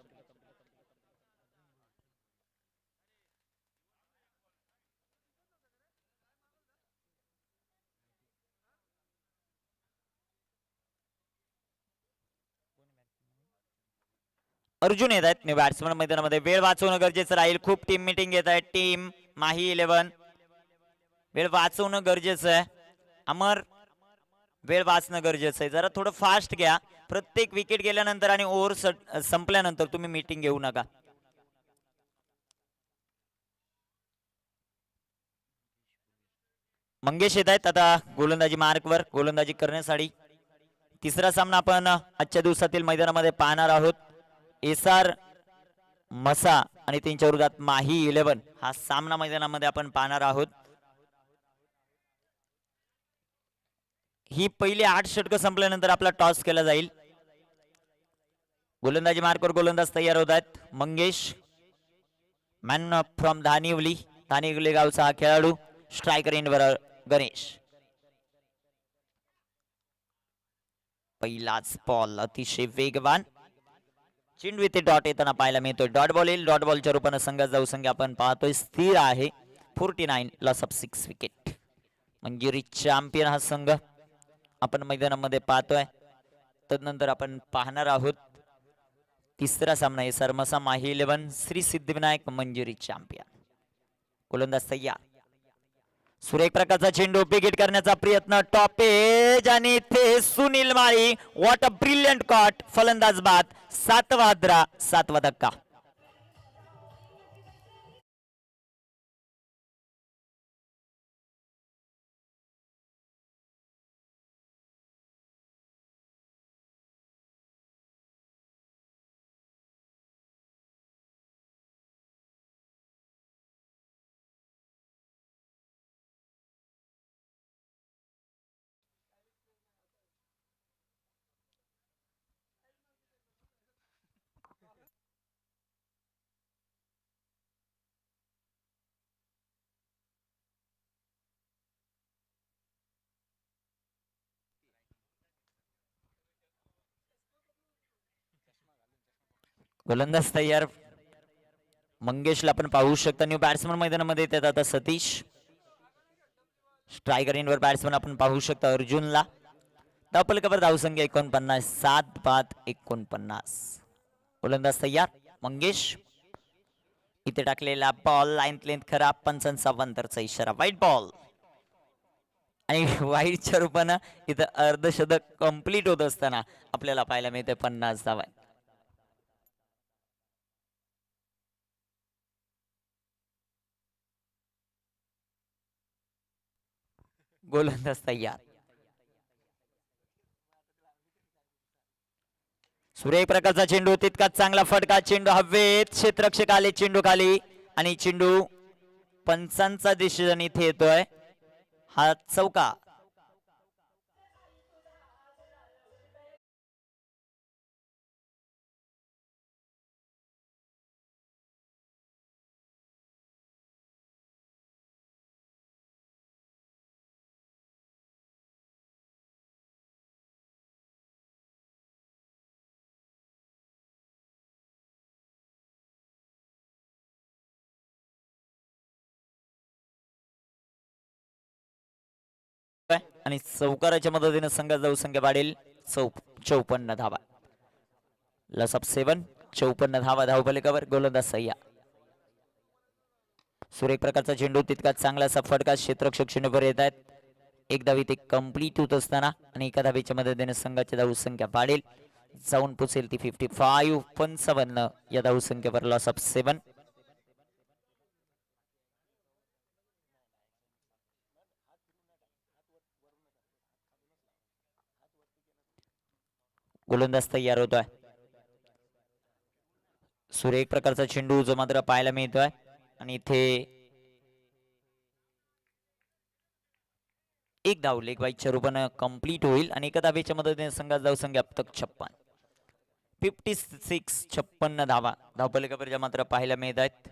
अर्जुन येत आहेत बॅट्समन मैदानामध्ये. वेळ वाचवणं गरजेचं राहील. खूप टीम मीटिंग येत आहे. टीम माही 11 वेळ वाचवणं गरजेचं आहे. अमर, वेळ वाचणं गरजेचं आहे. जरा थोडं फास्ट घ्या. प्रत्येक विकेट गेल्यानंतर आणि ओव्हर संपल्यानंतर तुम्ही मीटिंग घेऊ नका. मंगेश येत आहेत आता गोलंदाजी मार्कवर, गोलंदाजी करण्यासाठी. तिसरा सामना आपण आजच्या दिवसातील मैदानामध्ये पाहणार आहोत. एसआर मसा आणि त्यांच्या विरोधात माही 11 हा सामना मैदानामध्ये आपण पाहणार आहोत. ही पहिली 8 षटकं संपल्यानंतर आपला टॉस केला जाईल. गोलंदाजी मार्कवर गोलंदाज तयार होत आहेत. मंगेश, मॅन फ्रॉम धानिवली, धानिवली गावचा हा खेळाडू. स्ट्रायकर इनवर गणेश. पहिलाच बॉल अतिशय वेगवान. चेंडू इथे डॉट येताना पाहायला मिळतोय. डॉट बॉल येईल. डॉट बॉलच्या रूपाने संघात जाऊ संख्या आपण पाहतोय स्थिर आहे. 49 loss of 6 wicket. Manjiri champion हा संघ आपण मैदानामध्ये पाहतोय. तदनंतर आपण पाहणार आहोत तिसरा सामना आहे सरमसा माही 11 श्री सिद्धिविनायक मंजिरी चॅम्पियन. गोलंदाज तयार. सुरेख प्रकारचा चेंडू विकेट करण्याचा प्रयत्न. टॉप एज आणि इथे Sunil Mali. What a brilliant caught. फलंदाज बाद. 7वा द्रा, 7वा धक्का. गोलंदाज तयार. मंगेशला आपण पाहू शकता. न्यू बॅट्समन मैदानामध्ये येतात आता सतीश. स्ट्रायकर इनवर बॅट्समन आपण पाहू शकता अर्जुनला. डबल कव्हर धावसंख्या 49, 7 बाद 49. गोलंदाज तयार. मंगेश, इथे टाकलेला बॉल लाईन लेंथ खराब. पंचांचा अंतरचा इशारा. वाईट बॉल आणि वाईटच्या रूपानं इथं अर्धशतक कंप्लीट होत असताना आपल्याला पाहायला मिळते 50 धावा. गोलंदाज तयार. सुरेख प्रकारचा चेंडू. तितकाच चांगला फटका. चेंडू हवेत. क्षेत्ररक्षक आले चेंडू खाली आणि चेंडू पंचांचा डिसिजन इथे येतोय. हा चौका. आणि चौकाराच्या मदतीने संघात जाऊ संख्या वाढेल 54 धावा. Loss of 7. 54 धावा धावफलकावर. गोलंदाज सय्या. सुरेख प्रकारचा चेंडू तितकाच चांगला असा फटका क्षेत्ररक्षक शून्यवर येत आहेत. एक धावी ते कंप्लीट होत असताना आणि एका धावेच्या मदतीने संघाची धाव संख्या वाढेल, जाऊन पोचेल ती 55. 55 या धाव संख्येवर. Loss of 7. गोलंदाज तयार होतोय. सुरेख प्रकारचा चेंडू जो मात्र पाहायला मिळतोय आणि इथे एक धाव लेग वाईटच्या रूपानं कंप्लीट होईल आणि एका धावेच्या मदतीने संघाचा धाव संख्या अब तक 56. 56. 56 धावा धावफलकावर मात्र पाहायला मिळत आहेत.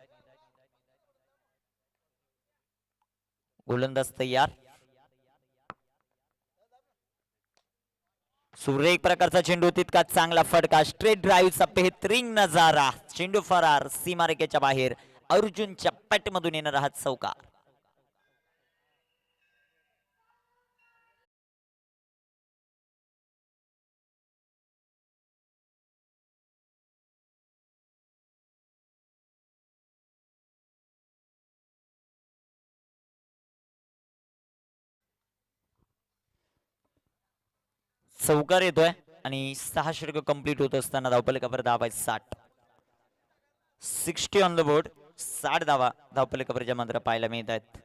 गोलंदाज तयार. सुरेख प्रकारचा चेंडू तितकाच चांगला फटका. स्ट्रेट ड्राईव्हचा बेहतरीन नजारा. चेंडू फरार सीमारेखेच्या बाहेर. अर्जुनच्या पॅटमधून येणारा हा चौकार. चौकार येतोय आणि 6 षटक कंप्लीट होत असताना धावफलकावर धावा 60. 60 ऑन द बोर्ड. 60 धावा धावफलकावरच्या मात्र पाहायला मिळत आहेत.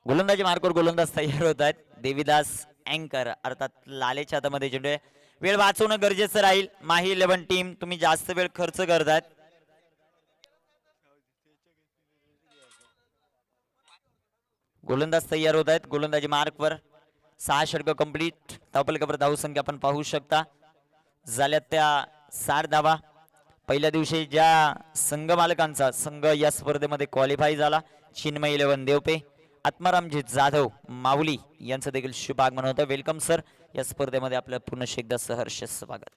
गोलंदाजी मार्कवर गोलंदाज तयार होत आहेत. देवीदास अँकर अर्थात लालेच्या हातामध्ये चेंडू आहे. वेळ वाचवणं गरजेचं राहील. माही 11 टीम तुम्ही जास्त वेळ खर्च करतायत. गोलंदाज तयार होत आहेत. गोलंदाजी मार्कवर. 6 षटक कंप्लीट. धावफलकावर धाव संख्या आपण पाहू शकता. झाल्यात त्या 60 धावा. पहिल्या दिवशी ज्या संघ मालकांचा संघ या स्पर्धेमध्ये क्वालिफाय झाला, चिन्मय 11 देवपे, आत्मारामजी जाधव माऊली यांचं देखील शुभागमन होतं. Welcome sir. या स्पर्धेमध्ये आपलं पुन्हा एकदा सहर्ष स्वागत.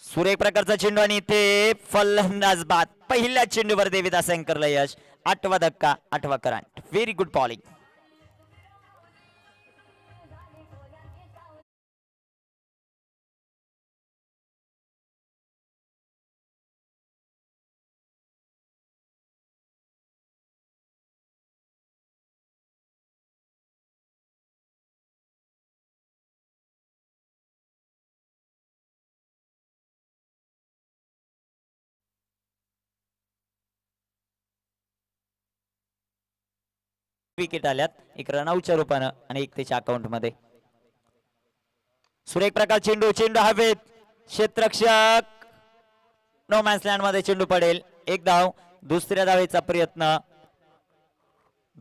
सुरेख प्रकारचा चेंडू आणि इथे फलंदाज बाद. पहिल्या चेंडूवर देवीदास अँकरला यश. 8वा धक्का, 8वा current. Very good bowling. Wicket आल्यात, एक रनआउटच्या रूपानं आणि एक त्याच्या अकाउंट मध्ये. सुरेख प्रकार चेंडू. चेंडू हवेत. क्षेत्ररक्षक नो मॅन्स लँड मध्ये चेंडू पडेल. एक धाव. दुसऱ्या धावेचा प्रयत्न.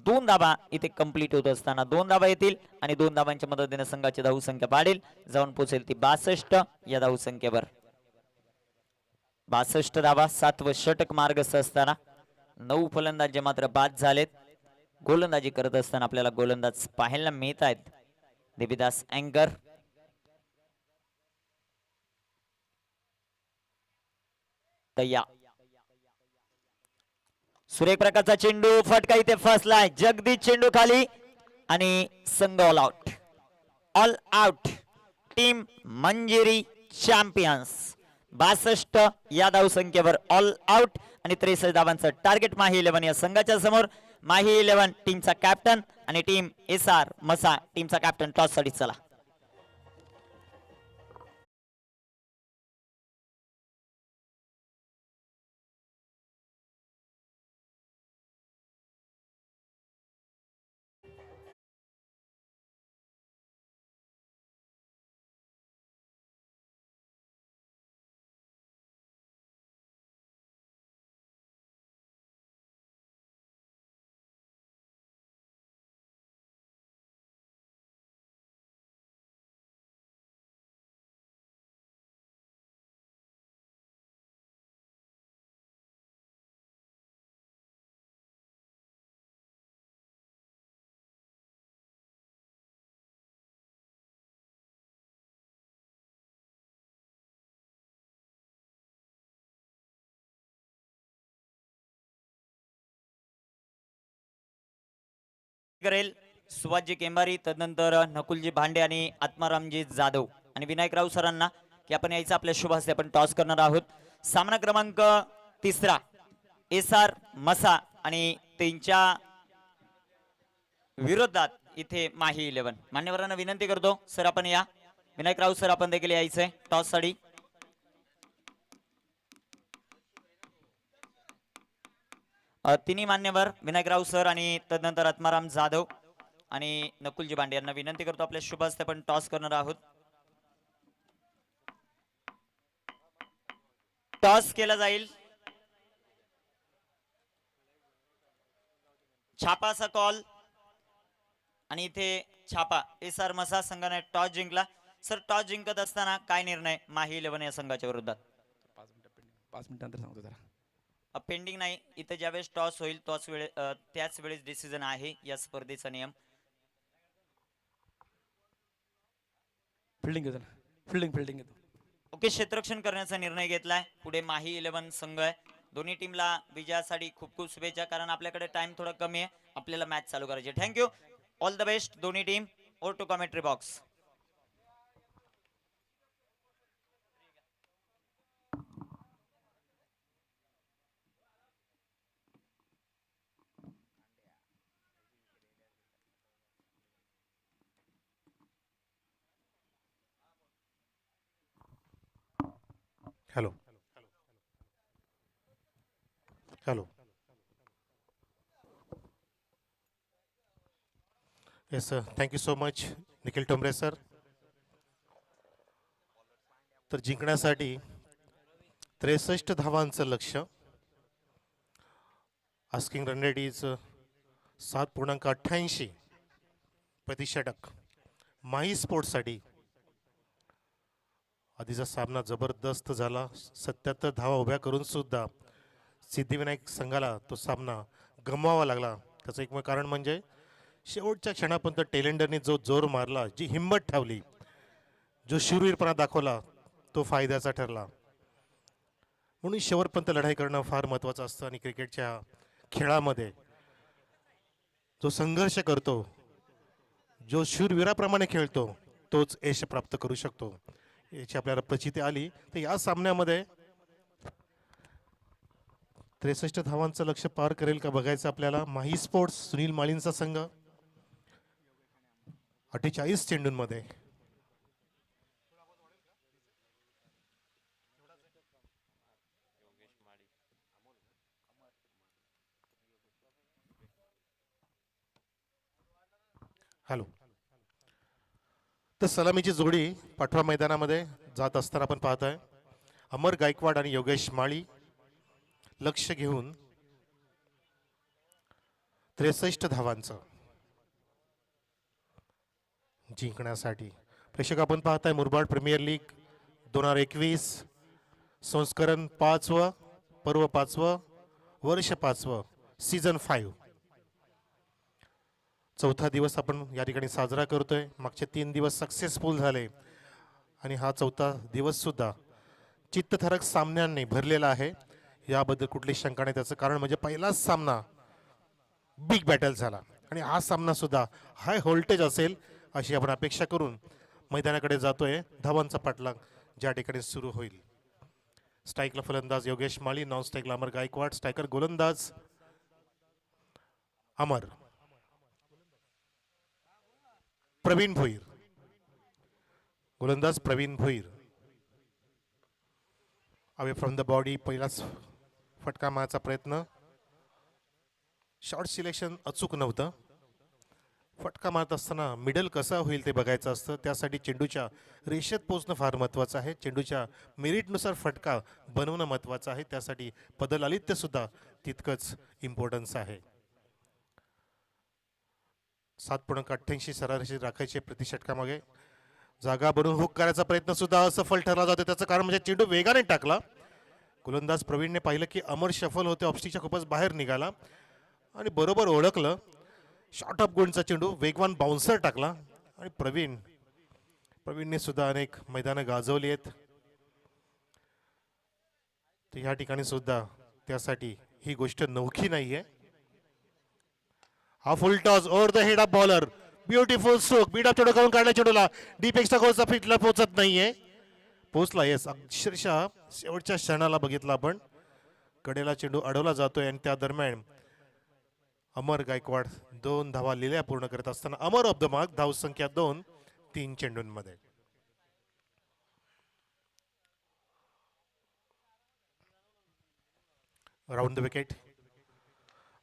2 धावा इथे कंप्लीट होत असताना 2 धावा येतील आणि 2 धावांच्या मदतीने संघाची धाव संख्या वाढेल, जाऊन पोहोचेल ती 62 या धाव संख्येवर. 62 धावा. 7वं षटक मार्गस्थ असताना 9 फलंदाज मात्र बाद झालेत. गोलंदाजी करत असताना आपल्याला गोलंदाज पाहायला मिळत आहेत. देवीदास अँकर. तया. सुरेख प्रकारचा चेंडू. फटका इथे फसलाय. जगदीश चेंडू खाली आणि संघ all out. All out. Team Manjiri champions. 62 या धाव संख्येवर ऑल आउट आणि 63 धावांचं टार्गेट माही 11 या संघाच्या समोर. माही 11 टीमचा कॅप्टन आणि टीम SR मसा टीमचा कॅप्टन टॉस साठी चला. करेल सुभाषजी केंबारी, तदनंतर नकुलजी भांडे आणि आत्मारामजी जाधव आणि विनायकराव सरांना की आपण यायचं आपल्या शुभ हस्ते आपण टॉस करणार आहोत. सामना क्रमांक 3 एसआर मसा आणि त्यांच्या विरोधात इथे माही 11. मान्यवरांना विनंती करतो सर आपण या. विनायकराव सर आपण देखील यायचंय टॉस साठी. तिन्ही मान्यवर विनायकराव सर आणि तदनंतर आत्माराम जाधव आणि नकुलजी भांडे यांना विनंती करतो आपल्या शुभ हस्ते आपण टॉस करणार आहोत. टॉस केला जाईल. छापाचा कॉल आणि इथे छापा एसआर मसा संघाने टॉस जिंकला. सर टॉस जिंकत असताना काय निर्णय माही 11 या संघाच्या विरोधात? 5 मिनिटांनंतर सांगतो जरा. पेंडिंग नाही, इथे ज्यावेळेस टॉस होईल त्याच वेळेस डिसिजन आहे या स्पर्धेचा नियम. फिल्डिंग घेतो फिल्डिंग घेतो. ओके, क्षेत्ररक्षण करण्याचा निर्णय घेतलाय. पुढे माही 11 संघ आहे. दोन्ही टीमला विजयासाठी खूप खूप शुभेच्छा, कारण आपल्याकडे टाइम थोडा कमी आहे, आपल्याला मॅच चालू करायची. थँक्यू, ऑल द बेस्ट दोन्ही team. Over to commentary box. Hello. Hello. Yes, sir. Thank you so much, Nikhil Tombre sir. तर जिंकण्यासाठी 63 धावांचं लक्ष्य. आस्किंग रन रेट इज 7.88 प्रतिषटक. माही स्पोर्ट्ससाठी आधीचा सामना जबरदस्त झाला. 77 धावा उभ्या करून सुद्धा सिद्धिविनायक संघाला तो सामना गमवावा लागला. त्याचं एक कारण म्हणजे शेवटच्या क्षणापर्यंत टेलेंडरने जो जोर मारला, जी हिंमत ठेवली, जो शूरवीरपणा दाखवला, तो फायद्याचा ठरला. म्हणून शेवटपर्यंत लढाई करणं फार महत्त्वाचं असतं आणि क्रिकेटच्या खेळामध्ये जो संघर्ष करतो, जो शूरवीराप्रमाणे खेळतो, तोच यश प्राप्त करू शकतो याची आपल्याला प्रचिती आली. तर या सामन्यामध्ये 63 धावांचं लक्ष्य पार करेल का बघायचं आपल्याला. माही स्पोर्ट्स सुनील माळींचा संघ 48 चेंडूंमध्ये. हॅलो. तर सलामीची जोडी पाठवा मैदानामध्ये जात असताना आपण पाहतोय अमर गायकवाड आणि योगेश माळी लक्ष घेऊन 63 धावांचं जिंकण्यासाठी. प्रेक्षक आपण पाहताय मुरबाड प्रीमियर लीग 2021 संस्करण 5व, पर्व 5व, वर्ष 5व, सीझन 5. चौथा दिवस आपण या ठिकाणी साजरा करतोय. मागचे 3 दिवस सक्सेसफुल झाले आणि हा चौथा दिवस सुद्धा चित्तथरक सामन्यांनी भरलेला आहे. याबद्दल कुठली शंका नाही. त्याचं कारण म्हणजे पहिलाच सामना बिग बॅटल झाला आणि हा सामना सुद्धा हाय व्होल्टेज असेल अशी आपण अपेक्षा करून मैदानाकडे जातोय. धावांचा पाठलाग ज्या ठिकाणी सुरू होईल. स्ट्राईकला फलंदाज योगेश माळी, नॉन स्ट्राईकला अमर गायकवाड, स्ट्रायकर गोलंदाज अमर. प्रवीण भोईर गोलंदाज Pravin Bhoir. Away from the body पहिलाच फटका मारायचा प्रयत्न. शॉर्ट सिलेक्शन अचूक नव्हतं. फटका मारत असताना मिडल कसा होईल ते बघायचं असतं. त्यासाठी चेंडूच्या रेषेत पोहोचणं फार महत्त्वाचं आहे. चेंडूच्या मेरिटनुसार फटका बनवणं महत्त्वाचं आहे. त्यासाठी पदलालित्य सुद्धा तितकंच इम्पॉर्टन्स आहे. 7.88 सरासरी राखायचे प्रतिषटकामागे. जागा बनवून हुक करायचा प्रयत्न सुद्धा असफल ठरला जातो. त्याचं कारण म्हणजे चेंडू वेगाने टाकला. गोलंदाज प्रवीणने पाहिलं की अमर शफल होते, ऑफस्टिकच्या खूपच बाहेर निघाला आणि बरोबर ओळखलं. शॉर्ट ऑफ गोलचा चेंडू वेगवान बाउन्सर टाकला आणि प्रवीणने सुद्धा अनेक मैदानं गाजवली आहेत. तर ह्या ठिकाणी सुद्धा त्यासाठी ही गोष्ट नवखी नाहीये. हा फुल toss over the head of bowler. Beautiful stroke. Bead of चेंडू करून काढला चेंडूला. डीप एक्स्ट्रा कोर्सचा फिटला पोहोचत नाहीये. पोहोचला येस. अक्षरशः शेवटच्या क्षणाला बघितला आपण. कडेला चेंडू अडवला जातोय आणि त्या दरम्यान अमर गायकवाड 2 धावा लिल्या पूर्ण करत असताना अमर ऑफ द मार्क. धाव संख्या 2 3 चेंडूंमध्ये. Round the wicket.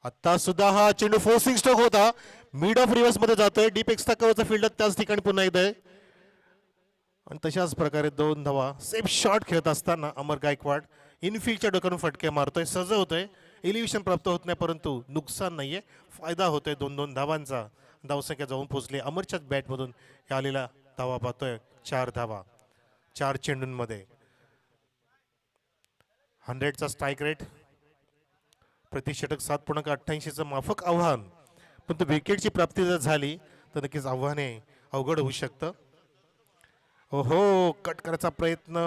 आता सुद्धा हा चेंडू फोर्सिंग स्ट्रोक होता. मिड ऑफ रिव्हर्स मध्ये जातोय. डीप एक्स्ट्रा कव्हरचा फील्डर त्याच ठिकाणी पुन्हा एकदा आहे. आणि तशाच प्रकारे 2 धावा सेफ शॉट खेळत असताना अमर गायकवाड इनफिल्डच्या डोक्यावरून फटके मारतोय. सज होतोय. एलिव्हेशन प्राप्त होत नाही परंतु नुकसान नाहीये. फायदा होतोय 2-2 धावांचा. धावसंख्या जाऊन पोहोचली. अमरच्याच बॅटमधून आलेला धावा पाहतोय. 4 धावा 4 चेंडूंमध्ये. 100चा स्ट्राईक रेट. प्रति षटक 7.88चं माफक आव्हान. पण तो विकेटची प्राप्ती जर झाली तर नक्कीच आव्हाने अवघड होऊ शकतं. ओहो कट करायचा प्रयत्न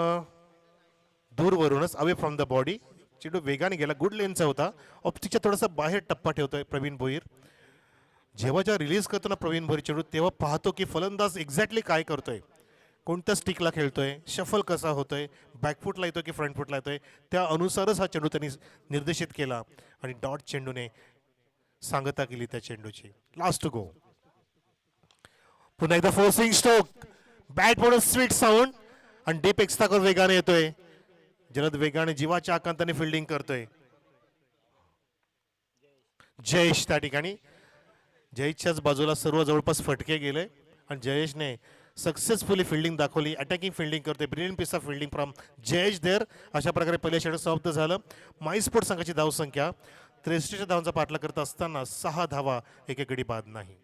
दूरवरूनच अवे फ्रॉम द बॉडी. चेंडू वेगाने गेला. गुड लेनचा होता. ऑप्टिकच्या थोडासा बाहेर टप्पा ठेवतोय प्रवीण भोईर. जेव्हा रिलीज करतो ना प्रवीण भोईर चेंडू तेव्हा पाहतो की फलंदाज एक्झॅक्टली काय करतोय. कोणत्या स्टिकला खेळतोय. शफल कसा होतोय. बॅकफुटला येतोय की फ्रंट फुटला येतोय. त्या अनुसारच हा चेंडू त्यांनी निर्देशित केला आणि डॉट चेंडूने सांगता केली त्या चेंडूची. Last two go. पुन्हा एकदा फोर्सिंग स्ट्रोक. बॅट म्हणून स्वीट साऊंड आणि डीप एक्स्ट्रा कर वेगाने येतोय. जलद वेगाने जीवाच्या आकांताने फिल्डिंग करतोय जयेश. त्या ठिकाणी जयेशच्याच बाजूला सर्व जवळपास फटके गेले आणि जयेशने सक्सेसफुली फिल्डिंग दाखवली. अटॅकिंग फिल्डिंग करते. Brilliant piece of fielding from Jayesh there. अशा प्रकारे पहिले षटक समाप्त झालं. माईस्पोर्ट संघाची धावसंख्या 63 धावांचा पाठला करत असताना 6 धावा एकेगडी बाद नाही.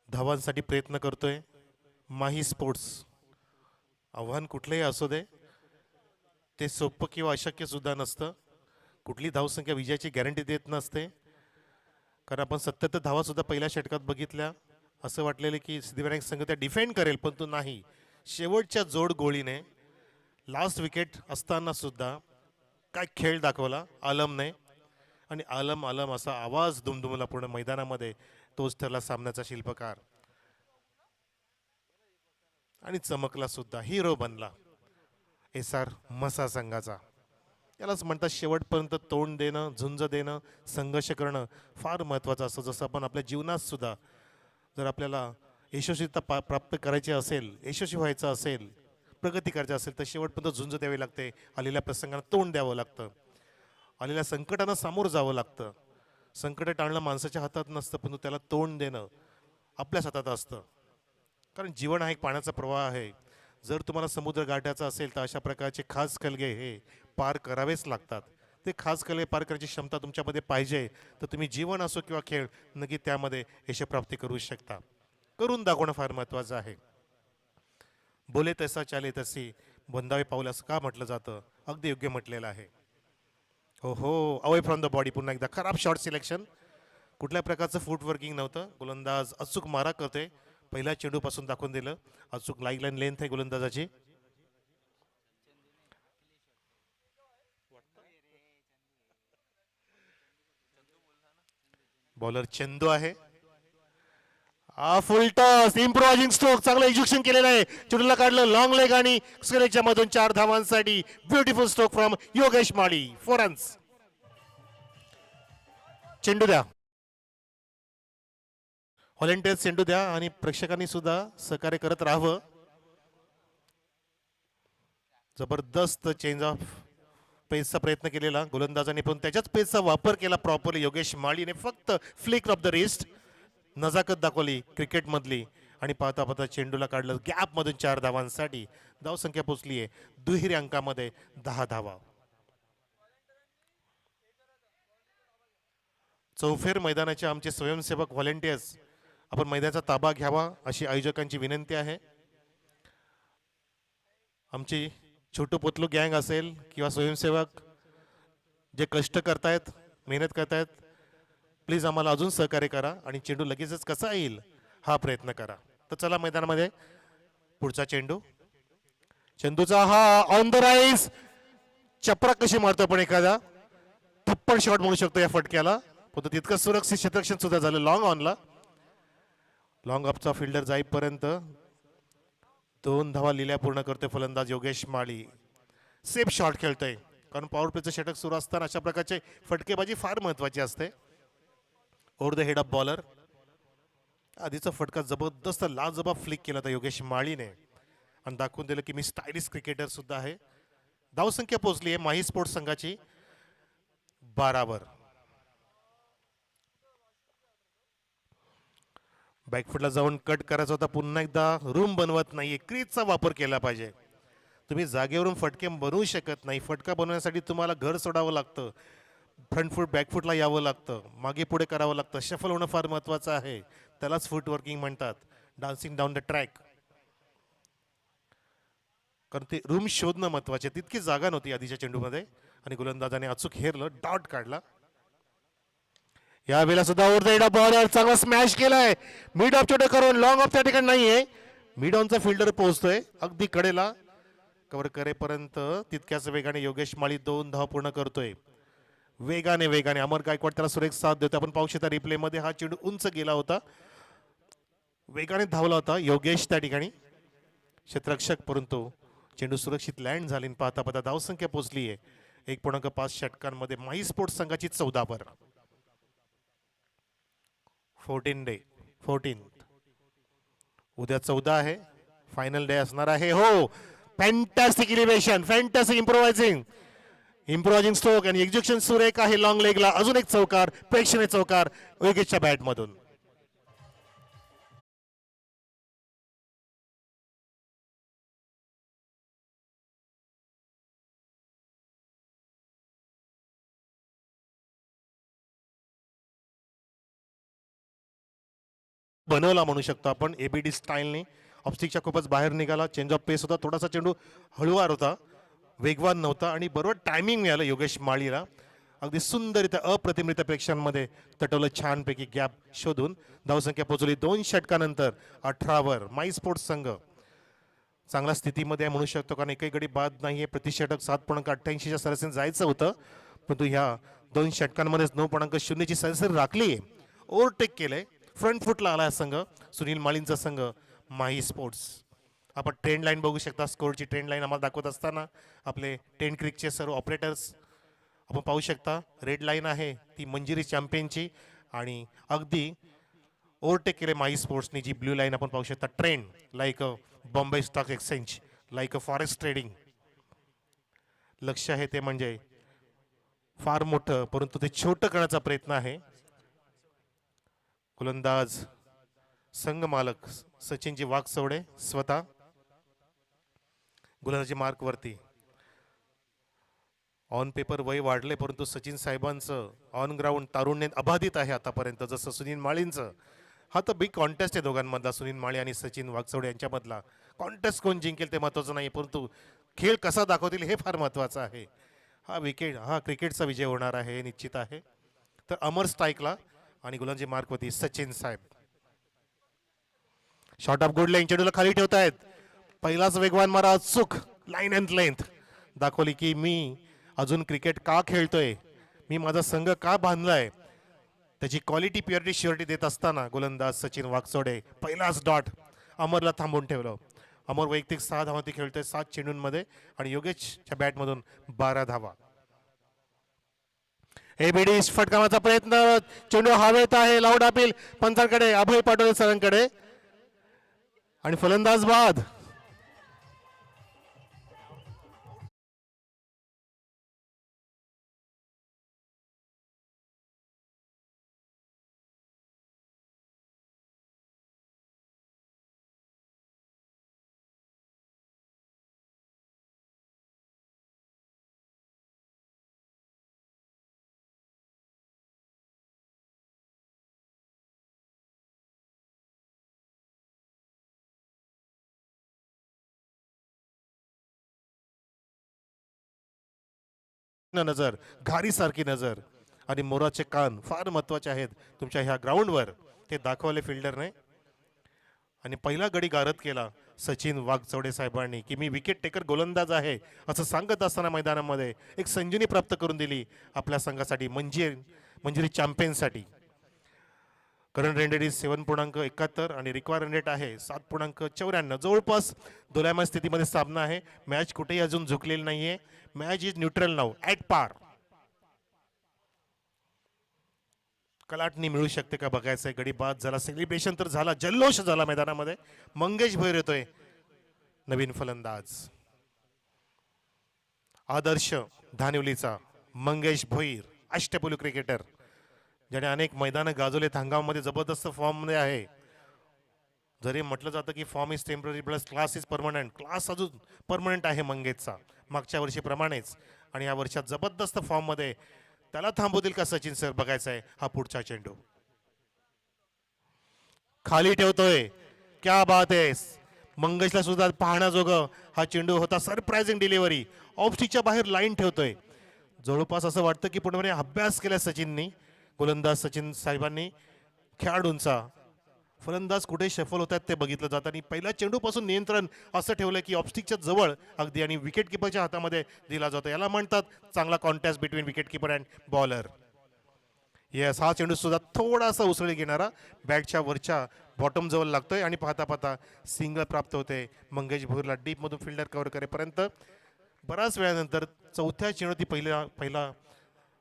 धावांसाठी प्रयत्न करतोय माही स्पोर्ट्स. आव्हान कुठलेही असू दे ते सोपं किंवा अशक्य सुद्धा नसतं. कुठली धावसंख्या विजयाची गॅरंटी देत नसते. कारण आपण 77 धावा सुद्धा पहिल्या षटकात बघितल्या. असं वाटलेलं की सिद्धिविनायक संघ त्या डिफेंड करेल पण तो नाही. शेवटच्या जोड गोळीने लास्ट विकेट असताना सुद्धा काय खेळ दाखवला आलमने. आणि आलम आलम असा आवाज दुमदुमला पूर्ण मैदानामध्ये. तोच ठरला सामन्याचा शिल्पकार आणि चमकला सुद्धा. हिरो बनला SR मसा संघाचा. यालाच म्हणतात शेवटपर्यंत तोंड देणं, झुंज देणं, संघर्ष करणं फार महत्त्वाचं असतं. जसं आपण आपल्या जीवनात सुद्धा जर आपल्याला यशस्वीता प्राप्त करायची असेल, यशस्वी व्हायचं असेल, प्रगती करायची असेल तर शेवटपर्यंत झुंज द्यावी लागते. आलेल्या प्रसंगांना तोंड द्यावं लागतं. आलेल्या संकटांना सामोरं जावं लागतं. संकट टाळणं माणसाच्या हातात नसतं परंतु त्याला तोंड देणं आपल्याच हातात असतं. कारण जीवन हा एक पाण्याचा प्रवाह आहे. जर तुम्हाला समुद्र गाठायचा असेल तर अशा प्रकारचे खास कलगे हे पार करावेच लागतात. ते खास कलगे पार करण्याची क्षमता तुमच्यामध्ये पाहिजे तर तुम्ही जीवन असो किंवा खेळ नक्की त्यामध्ये यशप्राप्ती करू शकता. करून दाखवणं फार महत्त्वाचं आहे. बोले तसा चाले तशी बंधावे पाऊल असं का म्हटलं जातं. अगदी योग्य म्हटलेलं आहे. हो अवे फ्रॉम द बॉडी. पुन्हा एकदा खराब शॉट सिलेक्शन. कुठल्या प्रकारचं फूट वर्किंग नव्हतं. गोलंदाज अचूक मारा करतोय. पहिल्या चेंडूपासून दाखवून दिलं. अचूक लाईन लाईन लेंथ आहे गोलंदाजाची. बॉलर चंदू आहे. Full toss. Improvising stroke. चांगलं एक्झिक्युशन केलेलं आहे. चेंडूला काढलं लॉंग लेग आणि स्क्वेअरच्या मधून 4 धावांसाठी beautiful stroke from Yogesh Mali. 4 runs. चेंडू द्या. व्हॉलेंटियर्स चेंडू द्या आणि प्रेक्षकांनी सुद्धा सहकार्य करत राहावं. जबरदस्त चेंज ऑफ पेसचा प्रयत्न केलेला गोलंदाजाने पण त्याच्याच पेसचा वापर केला प्रॉपरली. योगेश माळीने फक्त फ्लिक ऑफ द रिस्ट नजाकत दाखवली क्रिकेट मधली आणि पाहता पाहता चेंडूला काढलं गॅप मधून 4 धावांसाठी. धावसंख्या पोहोचली आहे दुहेरी अंकामध्ये 10 धावा. चौफेर मैदानाचे आमचे स्वयंसेवक व्हॉलेंटियर्स आपण मैदानाचा ताबा घ्यावा अशी आयोजकांची विनंती आहे. आमची छोटू पोतलू गँग असेल किंवा स्वयंसेवक जे कष्ट करतायत मेहनत करतायत प्लीज आम्हाला अजून सहकार्य करा आणि चेंडू लगेचच कसा येईल हा प्रयत्न करा. तर चला मैदानामध्ये पुढचा चेंडू, चेंडूचा हा ऑन द राईज, चपरा कशी मारतो पण एखादा थप्पड शॉट म्हणू शकतो या फटक्याला, पण तितकं सुरक्षित क्षेत्ररक्षण सुद्धा झालं लॉंग ऑनला. लॉंग अपचा फिल्डर जाईपर्यंत 2 धावा लिहिल्या पूर्ण करतोय फलंदाज योगेश माळी. सेफ शॉट खेळतोय, कारण पॉवर प्लेचं षटक सुरू असताना अशा प्रकारचे फटकेबाजी फार महत्वाची असते. Over the head of bowler. आधीचा फटका जबरदस्त लाजबाब फ्लिक केला होता योगेश माळीने आणि दाखवून दिलं की मी स्टायलिश क्रिकेटर सुद्धा आहे. धावसंख्या पोहोचली आहे माही स्पोर्ट्स संघाची 12 वर. बॅकफुटला जाऊन कट करायचा होता, पुन्हा एकदा रूम बनवत नाहीये, क्रीजचा वापर केला पाहिजे. तुम्ही जागेवरून फटके बनवू शकत नाही. फटका बनवण्यासाठी तुम्हाला घर सोडावं लागतं, फ्रंट फूट बॅकफुटला यावं लागतं, मागे पुढे करावं लागतं. शफल होणं फार महत्वाचं आहे, त्यालाच फूट वर्किंग म्हणतात, डान्सिंग डाऊन द ट्रॅक. कारण ते रूम शोधणं महत्वाचे. तितकी जागा नव्हती आधीच्या चेंडूमध्ये आणि गोलंदाजाने अचूक हेरलं, डॉट काढला. यावेळेला सुद्धा over the head of bowler चांगला स्मॅश केलाय, मिड ऑफ छोटे करून. लॉंग ऑफ त्या ठिकाणी नाहीये, मिड ऑनचा फिल्डर पोहोचतोय अगदी कडेला. कव्हर करेपर्यंत तितक्याच वेगाने योगेश माळी 2 धावा पूर्ण करतोय. वेगाने वेगाने अमर गायकवाड त्याला सुरेख साथ देतो. आपण पाहू शकता रिप्ले मध्ये हा चेंडू उंच गेला होता, वेगाने धावला होता योगेश त्या ठिकाणी क्षेत्ररक्षक, परंतु चेंडू सुरक्षित लँड झाली. पाहता पाहता धावसंख्या पोहोचली आहे 1.5 षटकांमध्ये माही स्पोर्ट्स संघाची 14 वर. 14 उद्या 14 आहे, फायनल डे असणार आहे. हो, फॅन्टॅस्टिक इलिव्हेशन, फॅन्टॅस्टिक इम्प्रोवायझिंग स्ट्रोक आणि एक्झिक्युशन सुरेख आहे. लॉंग लेगला अजून एक चौकार, प्रेक्षणीय चौकार योगेशच्या बॅट मधून. बनवला म्हणू शकतो आपण एबीडी स्टाईलने. ऑफस्टिकच्या खूपच बाहेर निघाला, चेंज ऑफ पेस होता, थोडासा चेंडू हळुवार होता, वेगवान नव्हता आणि बरोबर टायमिंग मिळालं योगेश माळीला. अगदी सुंदररित्या अप्रतिमरित्या प्रेक्षकांमध्ये तटवलं छानपैकी गॅप शोधून. धावसंख्या पोहोचली 2 षटकानंतर 18 वर. माई स्पोर्ट्स संघ चांगल्या स्थितीमध्ये म्हणू शकतो, कारण एकही गडी बाद नाहीये. प्रतिषटक 7.88च्या सरासरीने जायचं होतं, परंतु ह्या 2 षटकांमध्येच 9.0ची सरासरी राखली. ओव्हरटेक केलंय, फ्रंट फुटला आला संघ सुनील माळींचा संघ माही स्पोर्ट्स. आपण ट्रेंड लाईन बघू शकता, स्कोरची ट्रेंड लाईन आम्हाला दाखवत असताना आपले 10 क्रिकचे सर्व ऑपरेटर्स आपण पाहू शकता. रेड लाईन आहे ती मंजिरी चॅम्पियनची आणि अगदी ओव्हरटेक केले माही स्पोर्ट्सनी जी ब्ल्यू लाईन आपण पाहू शकता. Trend like a Bombay stock exchange, like a forest trading. लक्ष आहे ते म्हणजे फार मोठं, परंतु ते छोटं करण्याचा प्रयत्न आहे. गोलंदाज संघ मालक सचिनजी वाघचौडे स्वतः गोलंदाजी मार्क वरती. ऑन पेपर वय वाढले, परंतु सचिन साहेबांचं ऑन ग्राउंड तारुण्य अबाधित आहे आतापर्यंत, जसं सुनील माळींचं. हा तर बिग कॉन्टेस्ट आहे दोघांमधला, सुनील माळी आणि सचिन वाघचौडे यांच्यामधला. कॉन्टेस्ट कोण जिंकेल ते महत्वाचं नाही, परंतु खेळ कसा दाखवतील हे फार महत्वाचं आहे. हा क्रिकेटचा विजय होणार आहे हे निश्चित आहे. तर अमर स्ट्राईकला आणि गोलंदाजी मार्कवरती सचिन साहेब. शॉर्ट ऑफ गुड लेंथ, चेंडूला खाली ठेवतायत. पहिलाच वेगवान मारा अचूक लाईन अँड लेंथ दाखवली की मी अजून क्रिकेट का खेळतोय, मी माझा संघ का बांधलाय, त्याची क्वालिटी प्युरिटी श्युरिटी देत असताना गोलंदाज सचिन वाघचौडे पहिलाच डॉट अमरला थांबवून ठेवलं. अमर वैयक्तिक 6 धावांती खेळतोय 7 चेंडूंमध्ये आणि योगेशच्या बॅटमधून 12 धावा. एबीडी फटकावाचा प्रयत्न, चेंडू हवेत आहे, लाऊड अपील पंचांकडे, अभय पाटोले सरांकडे आणि फलंदाज बाद. नजर, घारी सारखी नजर आणि मोराचे कान फार महत्वाचे आहेत तुमच्या ह्या ग्राउंडवर, ते दाखवले फिल्डरने. आणि पहिला गडी गारद केला सचिन वाघचौडे साहेबांनी की मी विकेट टेकर गोलंदाज आहे असं सांगत असताना मैदानामध्ये एक संजीवनी प्राप्त करून दिली आपल्या संघासाठी मंजिरी चॅम्पियनसाठी. करंट रन रेट इज 7.71 आणि रिक्वायर रन रेट आहे 7.94. जवळपास दोलायमान स्थितीमध्ये सामना आहे. मॅच कुठेही अजून झुकलेली नाहीये. Match is neutral now at पार. कलाटणी मिळू शकते का बघायचंय. गडी बाद झाला, सेलिब्रेशन तर झाला, जल्लोष झाला मैदानामध्ये. मंगेश भोईर येतोय नवीन फलंदाज. आदर्श धानिवलीचा मंगेश भोईर अष्टपैलू क्रिकेटर ज्याने अनेक मैदानं गाजवलेत. हंगामामध्ये जबरदस्त फॉर्म मध्ये आहे. जरी म्हटलं जातं की form is temporary plus class is permanent, class अजून परमनंट आहे मंगेशचा मागच्या वर्षीप्रमाणेच. आणि या वर्षात जबरदस्त फॉर्म मध्ये त्याला थांबवतील का सचिन सर बघायचं आहे. हा पुढचा चेंडू खाली ठेवतोय. क्या बात आहे. मंगेशला सुद्धा पाहण्याजोगं हा चेंडू होता. Surprising delivery. ऑफ स्टिकच्या बाहेर लाईन ठेवतोय. जवळपास असं वाटतं की पूर्णपणे अभ्यास केला सचिननी, गोलंदाज सचिन साहेबांनी खेळाडूंचा. फलंदाज कुठे शफल होतात ते बघितलं जातं आणि पहिल्या चेंडूपासून नियंत्रण असं ठेवलं की ऑफस्टिकच्या जवळ अगदी आणि विकेट किपरच्या हातामध्ये दिला जातो. याला म्हणतात चांगला contact between wicket keeper and bowler. Yes, हा चेंडू सुद्धा थोडासा उसळी घेणारा बॅटच्या वरच्या बॉटम जवळ लागतोय आणि पाहता पाहता सिंगल प्राप्त होते मंगेश भोईरला. डीप मधून फिल्डर कव्हर करेपर्यंत बराच वेळानंतर चौथ्या चेंडूत पहिला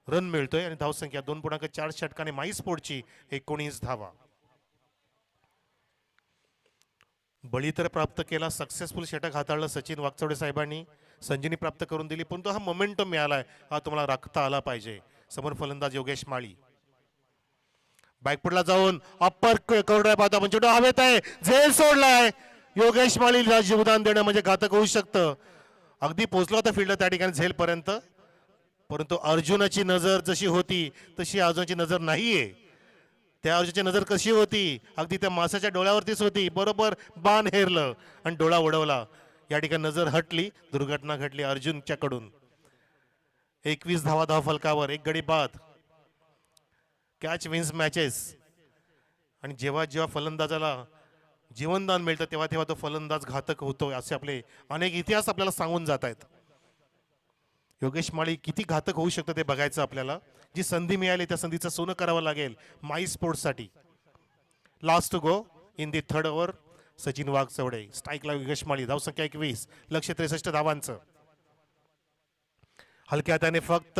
रन मिळतोय आणि धावसंख्या 2.4 षटकाने माई स्पोर्टची 19 धावा. बळी तर प्राप्त केला, सक्सेसफुल षटक हाताळलं सचिन वाघचौडे साहेबांनी, संजीवनी प्राप्त करून दिली. पण तो हा मोमेंटम मिळालाय, हा तुम्हाला राखता आला पाहिजे. समोर फलंदाज योगेश माळी बॅकफुटला जाऊन अप्पर करून पाहता पण चेंडू हवेत आहे, झेल सोडलाय. योगेश माळीला जीवदान देणं म्हणजे घातक होऊ शकतं. अगदी पोहोचला होता फील्डर त्या ठिकाणी झेल पर्यंत, परंतु अर्जुनाची नजर जशी होती तशी अर्जुनाची नजर नाहीये. त्या अर्जुनाची नजर कशी होती, अगदी त्या मासाच्या डोळ्यावरतीच होती. बरोबर बाण हेरलं आणि डोळा उडवला. या ठिकाणी नजर हटली, दुर्घटना घडली अर्जुनच्याकडून. 21 धावा धाव फलकावर, एक गडी बाद. Catch wins matches. आणि जेव्हा जेव्हा फलंदाजाला जीवनदान मिळतं तेव्हा तेव्हा तो फलंदाज घातक होतो, असे आपले अनेक इतिहास आपल्याला सांगून जात आहेत. योगेश माळी किती घातक होऊ शकतं ते बघायचं आपल्याला. जी संधी मिळाली त्या संधीचं सोनं करावं लागेल माई स्पोर्ट्ससाठी. Last two go in the third over. Sachin Waghchaude स्ट्राईकला योगेश माळी, धावसंख्या 21, लक्ष्य 63 धावांचं. हलक्या हाताने फक्त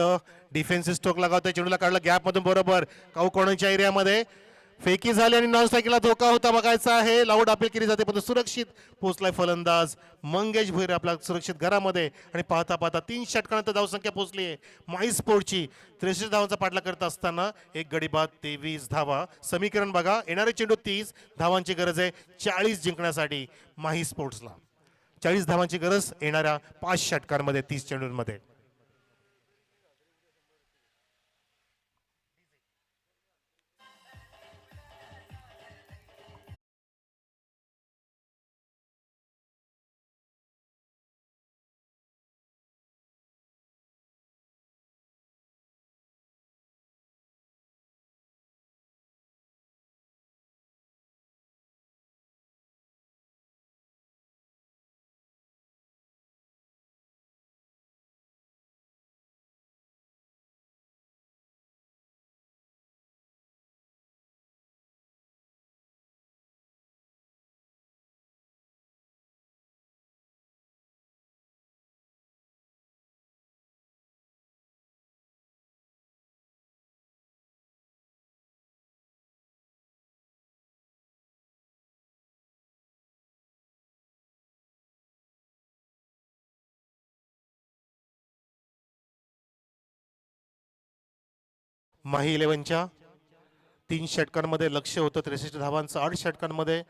डिफेन्सिव्ह स्ट्रोक लगावतोय. चेंडूला काढला गॅप मधून, बरोबर कॉर्नरच्या एरियामध्ये फेकी झाली आणि नॉन स्ट्राईकला धोका होता बघायचा आहे. लाऊड अपील केली जाते पण सुरक्षित पोहोचलाय फलंदाज मंगेश भोईर आपल्या सुरक्षित घरामध्ये. आणि पाहता पाहता 3 षटकानंतर धावसंख्या पोहोचली आहे माई स्पोर्टची. 63 धावांचा पाठला करत असताना एक गडी बाद, 23 धावा. समीकरण बघा, येणारे चेंडू 30 धावांची गरज आहे 40 जिंकण्यासाठी माही स्पोर्ट्सला. 40 धावांची गरज येणाऱ्या 5 षटकांमध्ये 30 चेंडूंमध्ये. माही 11च्या 3 षटकांमध्ये लक्ष्य होतं 63 धावांचं. 8 षटकांमध्ये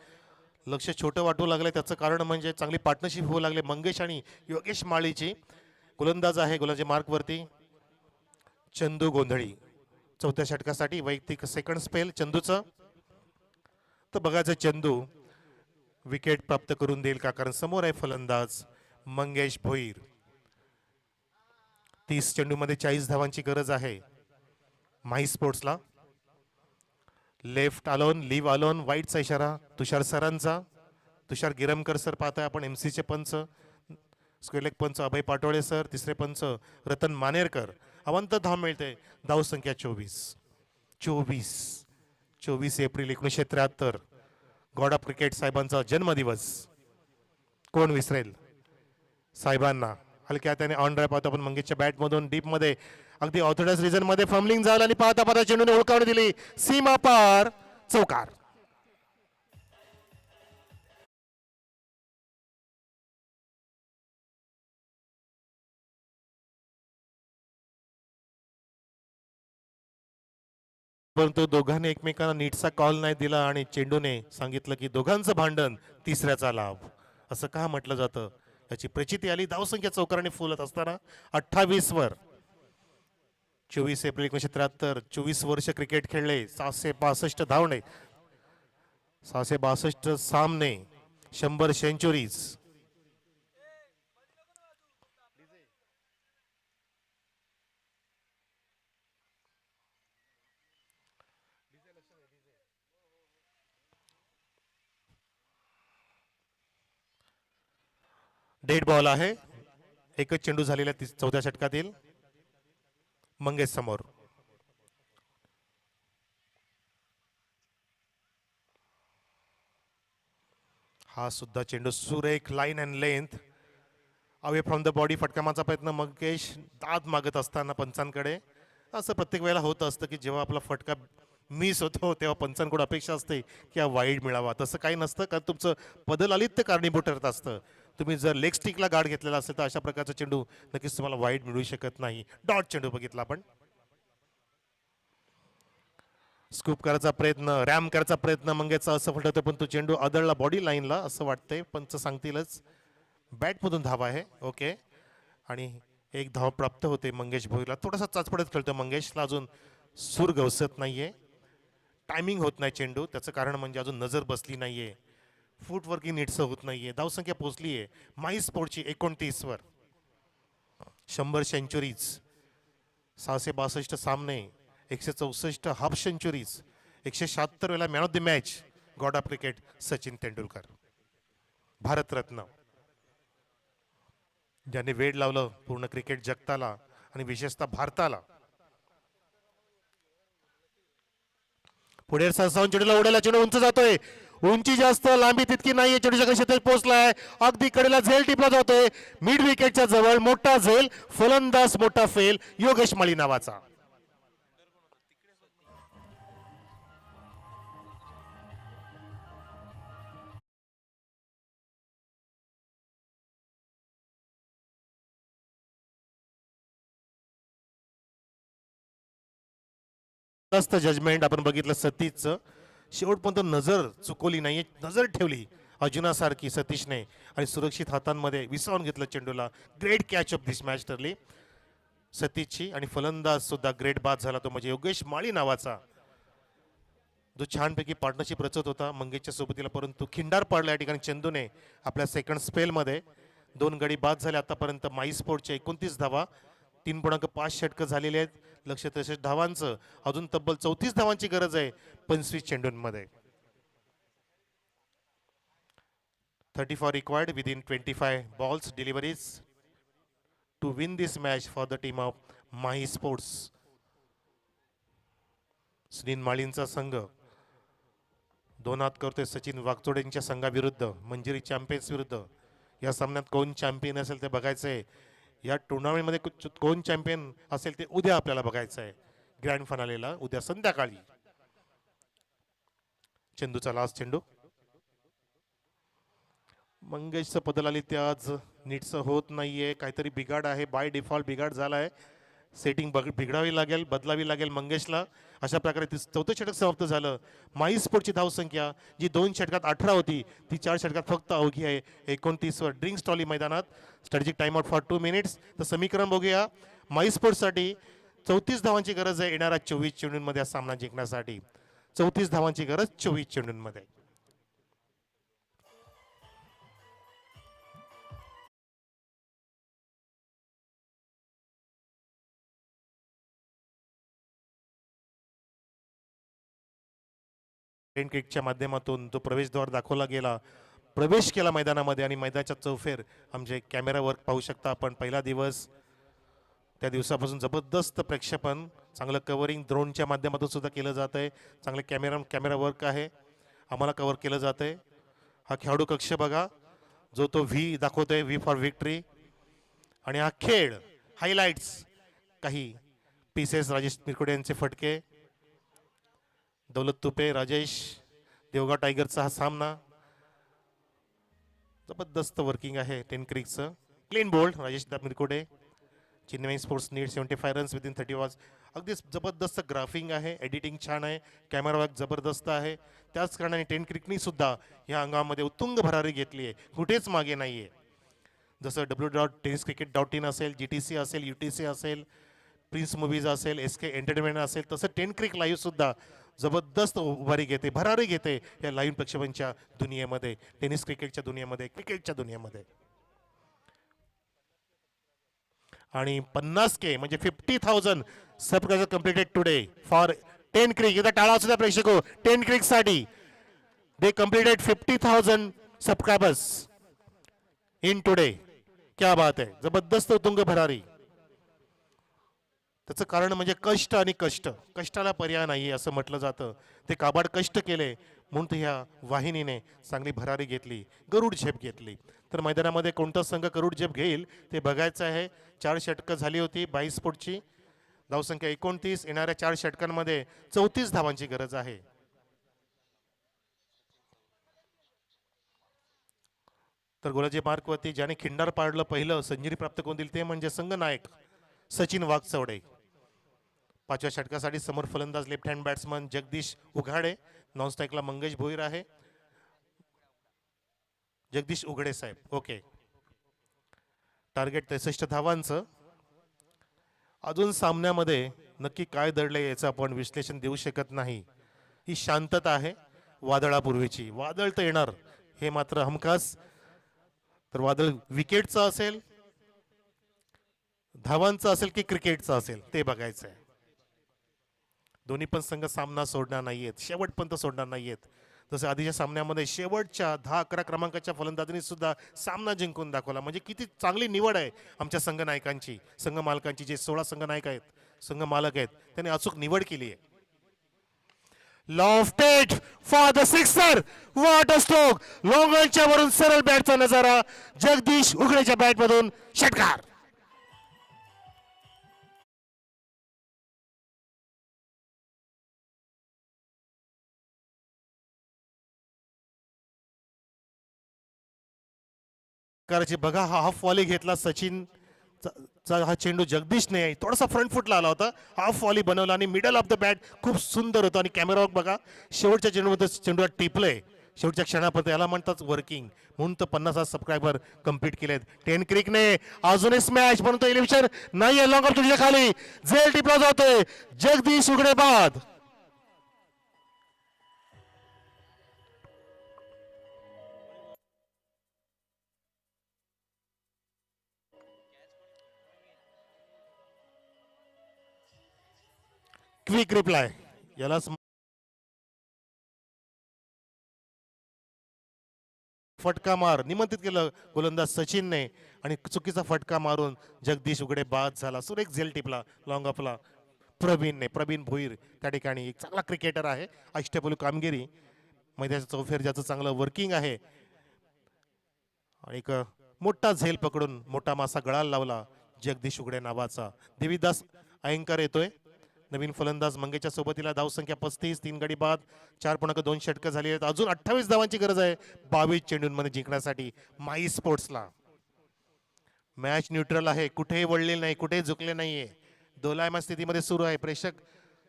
लक्ष्य छोटं वाटू लागलं. त्याचं कारण म्हणजे चांगली पार्टनरशिप होऊ लागले मंगेश आणि योगेश माळीची. गोलंदाज आहे गोलाच्या मार्कवरती चंदू गोंधळी. 4थ्या षटकासाठी वैयक्तिक सेकंड स्पेल चंदूचं. तर बघायचं चंदू विकेट प्राप्त करून देईल का, कारण समोर आहे फलंदाज मंगेश भोईर. 30 चेंडूमध्ये 40 धावांची गरज आहे माही स्पोर्ट्सला. लेफ्ट अलोन, लिव्ह अलोन, वाईटचा इशारा तुषार सरांचा. तुषार गिरमकर सर पाहताय आपण, एमसीचे पंच, स्क्वेअर लेग पंच अभय पाटोळे सर, तिसरे पंच रतन मानेरकर. अवंत धाव मिळते, धाव संख्या 24. 24 एप्रिल 1973, गॉड ऑफ क्रिकेट साहेबांचा जन्मदिवस. कोण विसरेल साहेबांना. हलक्या त्याने ऑन ड्राईव्ह पाहतो आपण मंगेशच्या बॅटमधून डीपमध्ये, अगदी ऑर्थोडॉक्स रिजन मध्ये फंबलिंग झालं आणि पाहता पाहता चेंडूने हुलकावणी दिली, सीमा पार, चौकार. परंतु दोघांनी एकमेकांना नीटचा कॉल नाही दिला आणि चेंडूने सांगितलं की दोघांचं भांडण तिसऱ्याचा लाभ. असं का म्हटलं जातं याची प्रचिती आली. धावसंख्या चौकाराने फुलत असताना 28 वर. 24 एप्रिल 1973, 24 वर्ष क्रिकेट खेळले, 662 धावणे, 662 सामने, 100 सेंचुरीज. डेड बॉल आहे, एकच चेंडू झालेला चौथ्या षटकातील. मंगेश समोर. हा सुद्धा चेंडू सुरेख line and length away from the body. फटका मारचा प्रयत्न, मंगेश दाद मागत असताना पंचांकडे. असं प्रत्येक वेळेला होत असतं की जेव्हा आपला फटका मिस होतो तेव्हा पंचांकडून अपेक्षा असते की हा वाईड मिळावा. तसं काही नसतं, कारण तुमचं पदलालित्य कारणीभूत ठरत असतं. तुम्ही जर लेग स्टिकला गार्ड घेतलेला असेल तर अशा प्रकारचा चेंडू नक्कीच तुम्हाला वाईड मिळू शकत नाही. डॉट चेंडू बघितला आपण. स्कूप करायचा प्रयत्न, रॅम करायचा प्रयत्न मंगेशचा असफल ठरतो, पण तो चेंडू आदळला बॉडी लाईनला असं वाटतंय. पंच सांगतीलच. बॅटमधून धाव आहे, ओके. आणि एक धाव प्राप्त होते मंगेश भोईरला. थोडासा चाचपडत खेळतो मंगेशला, अजून सूर गवसत नाहीये, टायमिंग होत नाही चेंडू. त्याचं कारण म्हणजे अजून नजर बसली नाहीये, फुटवर्किंग नीटचं होत नाहीये. धावसंख्या पोहोचली आहे माई स्पोर्टची 29 वर. 100 सेंचुरीज, 662 सामने, 164 हाफ सेंचुरीज, 176 वेळा man of the match, God of cricket Sachin Tendulkar, Bharat Ratna, ज्याने वेड लावलं पूर्ण क्रिकेट जगताला आणि विशेषतः भारताला. पुढे सरसावून चेंडूला उडायला, चेंडू उंच जातोय, उंची जास्त, लांबी तितकी नाहीये. चेंडूच्या क्षेत्रात पोहोचलाय, अगदी कडेला झेल टिपला जातोय, मिड विकेटच्या जवळ. मोठा झेल, फलंदाज मोठा फेल, योगेश माळी नावाचा. जजमेंट आपण बघितलं सतीशचं. शेवटपर्यंत नजर चुकवली नाही, नजर ठेवली अर्जुनासारखी सतीशने आणि सुरक्षित हातांमध्ये विसावून घेतलं चेंडूला. Great catch of this match ठरली सतीशची. आणि फलंदाज सुद्धा ग्रेट बाद झाला, तो म्हणजे योगेश माळी नावाचा, जो छानपैकी पार्टनरशिप रचत होता मंगेशच्या सोबतीला. परंतु खिंडार पाडला या ठिकाणी चेंडूने आपल्या सेकंड स्पेलमध्ये. 2 गडी बाद झाले आतापर्यंत. माई स्पोर्टचे 29 धावा, 3.5 षटकं झालेले आहेत. 163 धावांचं अजून तब्बल 34 धावांची गरज आहे 25 चेंडूंमध्ये. 34 required within 25 balls deliveries to win this match for the team of Mahi sports. Sunil माळींचा संघ 2 हात करतोय सचिन वागचोडेंच्या संघाविरुद्ध, मंजिरी चॅम्पियन्स विरुद्ध. या सामन्यात कोण चॅम्पियन असेल ते बघायचंय. या टुर्नामेंटमध्ये कोण चॅम्पियन असेल ते उद्या आपल्याला बघायचं आहे, ग्रँड फायनलला उद्या संध्याकाळी. चेंडूचा लास्ट चेंडू. मंगेशचं पदलालित्य आज नीटचं होत नाहीये, काहीतरी बिघाड आहे, बाय डिफॉल्ट बिघाड झालाय. सेटिंग बिघडावी लागेल, बदलावी लागेल मंगेशला. अशा प्रकारे चौथं षटक समाप्त झालं. माई स्पोर्टची धावसंख्या जी 2 षटकात 18 होती ती 4 षटकात फक्त अवघी आहे 29 वर. ड्रिंक्स ट्रॉली मैदानात strategic time out for 2 minutes. तर समीकरण बघूया. माई स्पोर्ट्ससाठी 34 धावांची गरज आहे येणाऱ्या 24 चेंडूंमध्ये हा सामना जिंकण्यासाठी. 34 धावांची गरज 24 चेंडूंमध्ये. क्रिकेटच्या माध्यमातून तो प्रवेशद्वार दाखवला गेला. प्रवेश केला मैदानामध्ये आणि मैदानाच्या चौफेर आमचे कॅमेरा वर्क पाहू शकता आपण. पहिला दिवस, त्या दिवसापासून जबरदस्त प्रेक्षेपण, चांगलं कव्हरिंग ड्रोनच्या माध्यमातून सुद्धा केलं जात आहे. चांगले कॅमेरा वर्क आहे, आम्हाला कव्हर केलं जात आहे. हा खेळाडू कक्ष बघा, जो तो व्ही दाखवतोय, व्ही फॉर विक्ट्री. आणि हा खेळ हायलाइट्स, काही पीसेस राजेश मिरकुडे यांचे फटके, दौलत तुपे, राजेश देवगाव टायगरचा हा सामना. जबरदस्त वर्किंग आहे टेन क्रिकचं. Clean bowled Rajesh Mirkude. Chennai sports need 75 runs within 30 was. अगदी जबरदस्त ग्राफिंग आहे, एडिटिंग छान आहे, कॅमेरा वर्क जबरदस्त आहे. त्याच कारणाने टेन क्रिकनी सुद्धा या अंगामध्ये उत्तुंग भरारी घेतली आहे, कुठेच मागे नाही आहे. जसं www.tenniscricket.in असेल, GTC असेल, UTC असेल, प्रिन्स मूवीज असेल, SK एंटरटेनमेंट असेल, तसं टेन क्रिक लाईव्ह सुद्धा जबरदस्त उभारी घेते, भरारी घेते या लाईव्ह प्रक्षेपणच्या दुनियेमध्ये, टेनिस क्रिकेटच्या दुनियेमध्ये, क्रिकेटच्या दुनियेमध्ये. आणि 50K म्हणजे 50,000 subscriber completed today for ten cric. एकदा टाळा सुद्धा प्रेक्षको टेन क्रिक साठी. They completed 50,000 subscribers in today. क्या बात आहे, जबरदस्त उत्तुंग भरारी. त्याचं कारण म्हणजे कष्ट आणि कष्टाला पर्याय नाही असं म्हटलं जातं. ते काबाड कष्ट केले म्हणून ह्या वाहिनीने चांगली भरारी घेतली, गरुड झेप घेतली. तर मैदानामध्ये कोणता संघ गरुड झेप घेईल ते बघायचं आहे. 4 षटकं झाली होती 22 फूटची, धावसंख्या 29. येणाऱ्या 4 षटकांमध्ये 34 धावांची गरज आहे. तर गोलाजी मार्कवरती ज्याने खिंडार पाडलं पहिलं सेंचुरी प्राप्त करून दिली ते म्हणजे संघनायक सचिन वाघचौडे. 5व्या षटकासाठी समोर फलंदाज left hand batsman Jagdish Ughade. Non स्ट्राईकला मंगेश भोईर आहे. जगदीश उघडे साहेब, ओके. टार्गेट 63 धावांचं. अजून सामन्यामध्ये नक्की काय दडले याचं आपण विश्लेषण देऊ शकत नाही. ही शांतता आहे वादळापूर्वीची. वादळ तर येणार हे मात्र हमखास. तर वादळ विकेटचं असेल, धावांचं असेल की क्रिकेटचं असेल ते बघायचं आहे. दोन्ही पण संघ सामना सोडणार नाहीयेत, शेवटपर्यंत सोडणार नाहीयेत. जसं आधीच्या सामन्यामध्ये शेवटच्या 10-11 क्रमांकाच्या फलंदाजांनी सुद्धा सामना जिंकून दाखवला. म्हणजे किती चांगली निवड आहे आमच्या संघ नायकांची, संघ मालकांची. जे 16 संघ नायक आहेत, संघ मालक आहेत, त्यांनी अचूक निवड केली आहे. Lofted for the sixer. What a stroke. लॉंगॉनच्या वरून सरळ बॅटचा नजारा. जगदीश उघडेच्या बॅटमधून षटकार. बघा हा हाफ वॉली घेतला सचिन चा. हा चेंडू जगदीशने थोडासा फ्रंट फुटला आला होता, हाफ वॉली बनवला आणि मिडल ऑफ द बॅट खूप सुंदर होतं. आणि कॅमेरा बघा शेवटच्या चेंडूमध्ये चेंडूला टिपलंय शेवटच्या क्षणापर्यंत. याला म्हणतात वर्किंग. म्हणून तर 50,000 सबस्क्रायबर कम्प्लीट केलेत टेन क्रिकने. अजूनही स्मॅच म्हणून इलेव्हिशन नाहीये. लॉंग ऑफ तुझ्या खाली झेल टिपला जातोय. जगदीश उघडे बाद. क्विक रिप्लाय याला फटका मार निमंत्रित केलं गोलंदाज सचिनने आणि चुकीचा फटका मारून जगदीश उघडे बाद झाला. सुरेख झेल टिपला लॉंग ऑफला प्रवीण भोईर. त्या ठिकाणी एक चांगला क्रिकेटर आहे, अष्टपैलू कामगिरी, मैदानाच्या चौफेर ज्याचं चांगलं वर्किंग आहे. आणि एक मोठा झेल पकडून मोठा मासा गळाला लावला जगदीश उघडे नावाचा. देवीदास अयंकर येतोय. नवीन फलंदाज मंगेच्या सोबतीला. धावसंख्या 35, 3 गडी बाद, 4.2 षटकं झाली आहेत. अजून 28 धावांची गरज आहे 22 चेंडूंमध्ये जिंकण्यासाठी माई स्पोर्ट्सला. मॅच न्यूट्रल आहे, कुठेही वळले नाही, कुठेही झुकले नाहीये. दोलायमान स्थितीमध्ये सुरू आहे. प्रेक्षक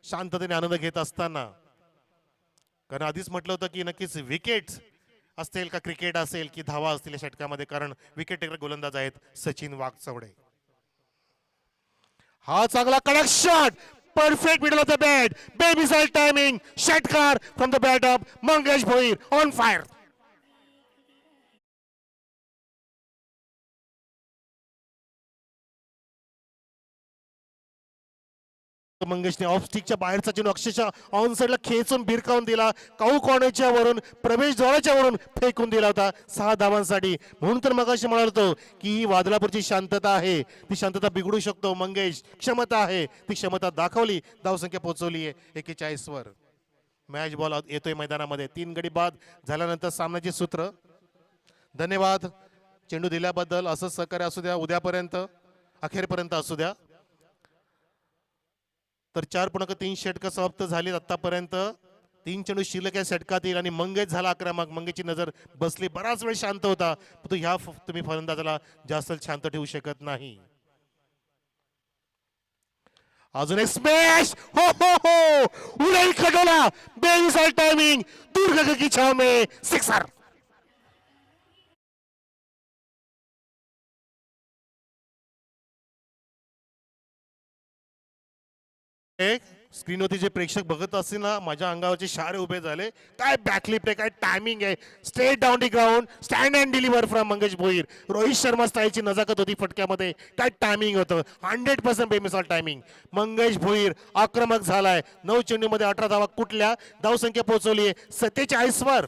शांततेने आनंद घेत असताना, कारण आधीच म्हटलं होतं की नक्कीच विकेट असतील का क्रिकेट असेल की धावा असतील या षटकामध्ये, कारण विकेट टेकर गोलंदाज आहेत सचिन वाघचौडे. हा चांगला कडक shot, perfect middle of the bat, baby cell timing, षटकार from the bat of Mangesh Bhoir on fire. मंगेशने ऑफ स्टिकच्या बाहेरचा चेंडू अक्षरशः ऑन साइडला खेचून भिरकावून दिला. काऊ कॉर्नरच्या वरून प्रवेशद्वाराच्या वरून फेकून दिला होता 6 धावांसाठी. म्हणून तर मगाशी म्हणालो होतो की ही वादलापूरची शांतता आहे, ती शांतता बिघडू शकतो. मंगेश क्षमता आहे, ती क्षमता दाखवली. धावसंख्या पोहोचवली आहे 41 वर. मॅच बॉल येतोय मैदानामध्ये. 3 गडी बाद झाल्यानंतर सामन्याचे सूत्र. धन्यवाद चेंडू दिल्याबद्दल. असंच सहकार्य असू द्या उद्यापर्यंत, अखेरपर्यंत असू द्या. तर 4.3 षटकं समाप्त झाली आतापर्यंत. 3 चेंडू शिल्लक या षटकातील आणि मंगेश झाला आक्रमक. मंगेशची नजर बसली. बराच वेळ शांत होता, पण ह्या तुम्ही फलंदाजाला जास्त शांत ठेवू शकत नाही. अजून एक स्मॅश. हो हो हो, उडाई खटोला. बेमिसाल टाइमिंग, दूर की छाव में सिक्सर. स्क्रीनवरती जे प्रेक्षक बघत असतील ना, माझ्या अंगावरचे शारे उभे झाले. काय बॅकलिप आहे, काय टायमिंग आहे. Straight down the ground, stand and deliver from Mangesh Bhoir. Rohit Sharma स्टाईलची नजाकत होती फटक्यामध्ये. काय टायमिंग होतं, 100% बेमिसाल टायमिंग. मंगेश भोईर आक्रमक झालाय. 9 चेंडूमध्ये 18 धावा कुठल्या. धावसंख्या पोहोचवली आहे 47 वर.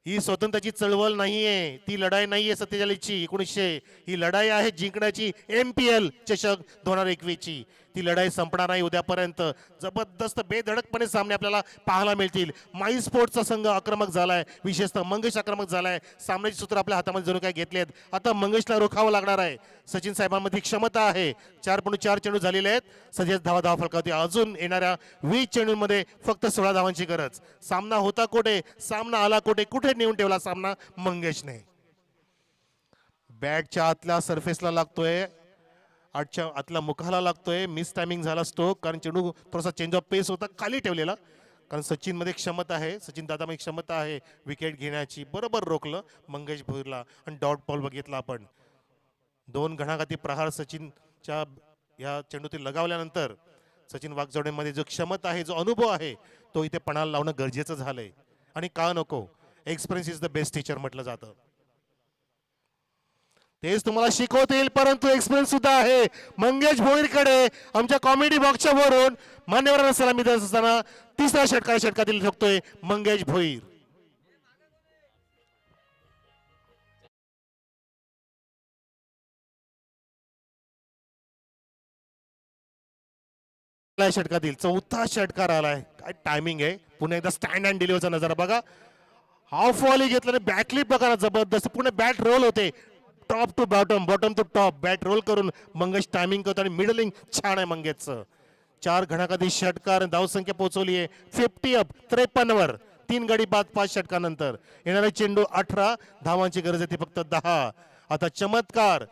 ही स्वतंत्राची चळवळ नाहीये, ती लढाई नाहीये 47ची 1900. ही लढाई आहे जिंकण्याची MPL चषक 2021 ची. ती लढाई संपणार नाही उद्यापर्यंत. जबरदस्त बेधडकपणे सामने आपल्याला पाहायला मिळतील. माई स्पोर्ट्सचा संघ आक्रमक झालाय, विशेषतः मंगेश आक्रमक झालाय. सामन्याची सूत्र आपल्या हातामध्ये जणू काय घेतलेत. आता मंगेशला रोखावं लागणार आहे. सचिन साहेबांमध्ये क्षमता आहे. 4.4 चेंडू झालेले आहेत. सजेच धावा फलकावती. अजून येणाऱ्या 20 चेंडूंमध्ये फक्त 16 धावांची गरज. सामना होता कोठे, सामना आला कोठे, कुठे नेऊन ठेवला सामना मंगेशने. बॅटच्या आतल्या सरफेसला लागतोय, आठच्या आतला मुखाला लागतोय. मिस टायमिंग झाला स्टोक, कारण चेंडू थोडासा चेंज ऑफ पेस होता, खाली ठेवलेला. कारण सचिन मध्ये क्षमता आहे, सचिन दादामध्ये क्षमता आहे विकेट घेण्याची. बरोबर रोखलं मंगेश भोईरला आणि डॉट बॉल बघितला आपण. 2 घणाघाती प्रहार सचिनच्या या चेंडूतील लगावल्यानंतर सचिन वाघजोडेमध्ये जो क्षमता आहे, जो अनुभव आहे, तो इथे पणाला लावणं गरजेचं झालंय. आणि का नको, experience is the best teacher म्हटलं जातं. तेच तुम्हाला शिकवतील, परंतु एक्सपिरियन्स सुद्धा आहे मंगेश भोईरकडे. आमच्या कॉमेडी बॉक्सच्या वरून मान्यवरांना सलामी देत असताना 3रा षटकातील ठोकतोय मंगेश भोईर. षटकातील 4था षटकार आलाय. काय टायमिंग आहे. पुन्हा एकदा स्टँड अँड डिलिव्हरचा नजारा बघा. हाफ वॉली घेतल्याने बॅकलिप बघा ना, जबरदस्त. पुणे बॅट रोल होते, top to bottom, bottom to top. Bat roll करून मंगेश टायमिंग करतो आणि मिडलिंग छान आहे मंगेशचं. 4 घणाघाती षटकार, धावसंख्या पोहोचवली आहे 50 अप 53 वर. 3 गडी बाद 5 षटकानंतर. येणारे चेंडू 18, धावांची गरज आहे ती फक्त 10. आता चमत्कार,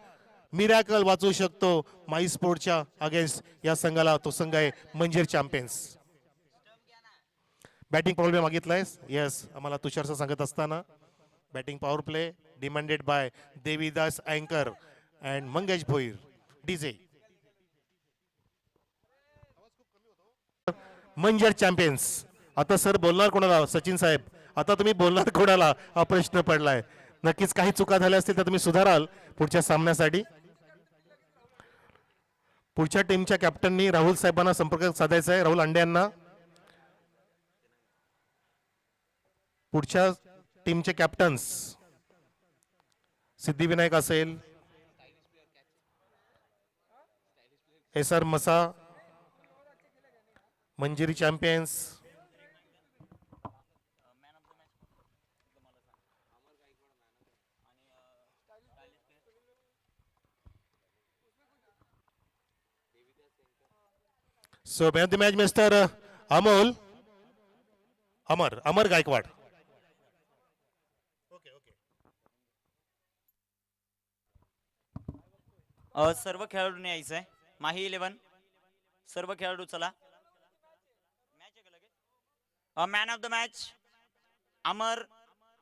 मिरॅकल वाचू शकतो माई स्पोर्टच्या अगेन्स्ट या संघाला. तो संघ आहे मंजीर चॅम्पियन्स. बॅटिंग प्रॉब्लेम मागितलाय. येस, आम्हाला तुषार सर सांगत असताना batting power play demanded by Devidas अँकर and Mangesh Bhoir DJ. Manjir champions. आता सर बोलणार कोणाला, सचिन साहेब आता तुम्ही बोलणार कोणाला, हा प्रश्न पडलाय. नक्कीच काही चुका झाल्या असतील तर तुम्ही सुधाराल पुढच्या सामन्यासाठी. पुढच्या टीमच्या कॅप्टननी राहुल साहेबांना संपर्क साधायचा आहे, राहुल अंडे यांना. पुढच्या टीमचे कॅप्टन्स सिद्धिविनायक असेल, SR मसा, Manjiri champions. So man of the match Mr. Amar Gaikwad. सर्व खेळाडूंनी यायचंय. माही 11 सर्व खेळाडू चला. Man of the match Amar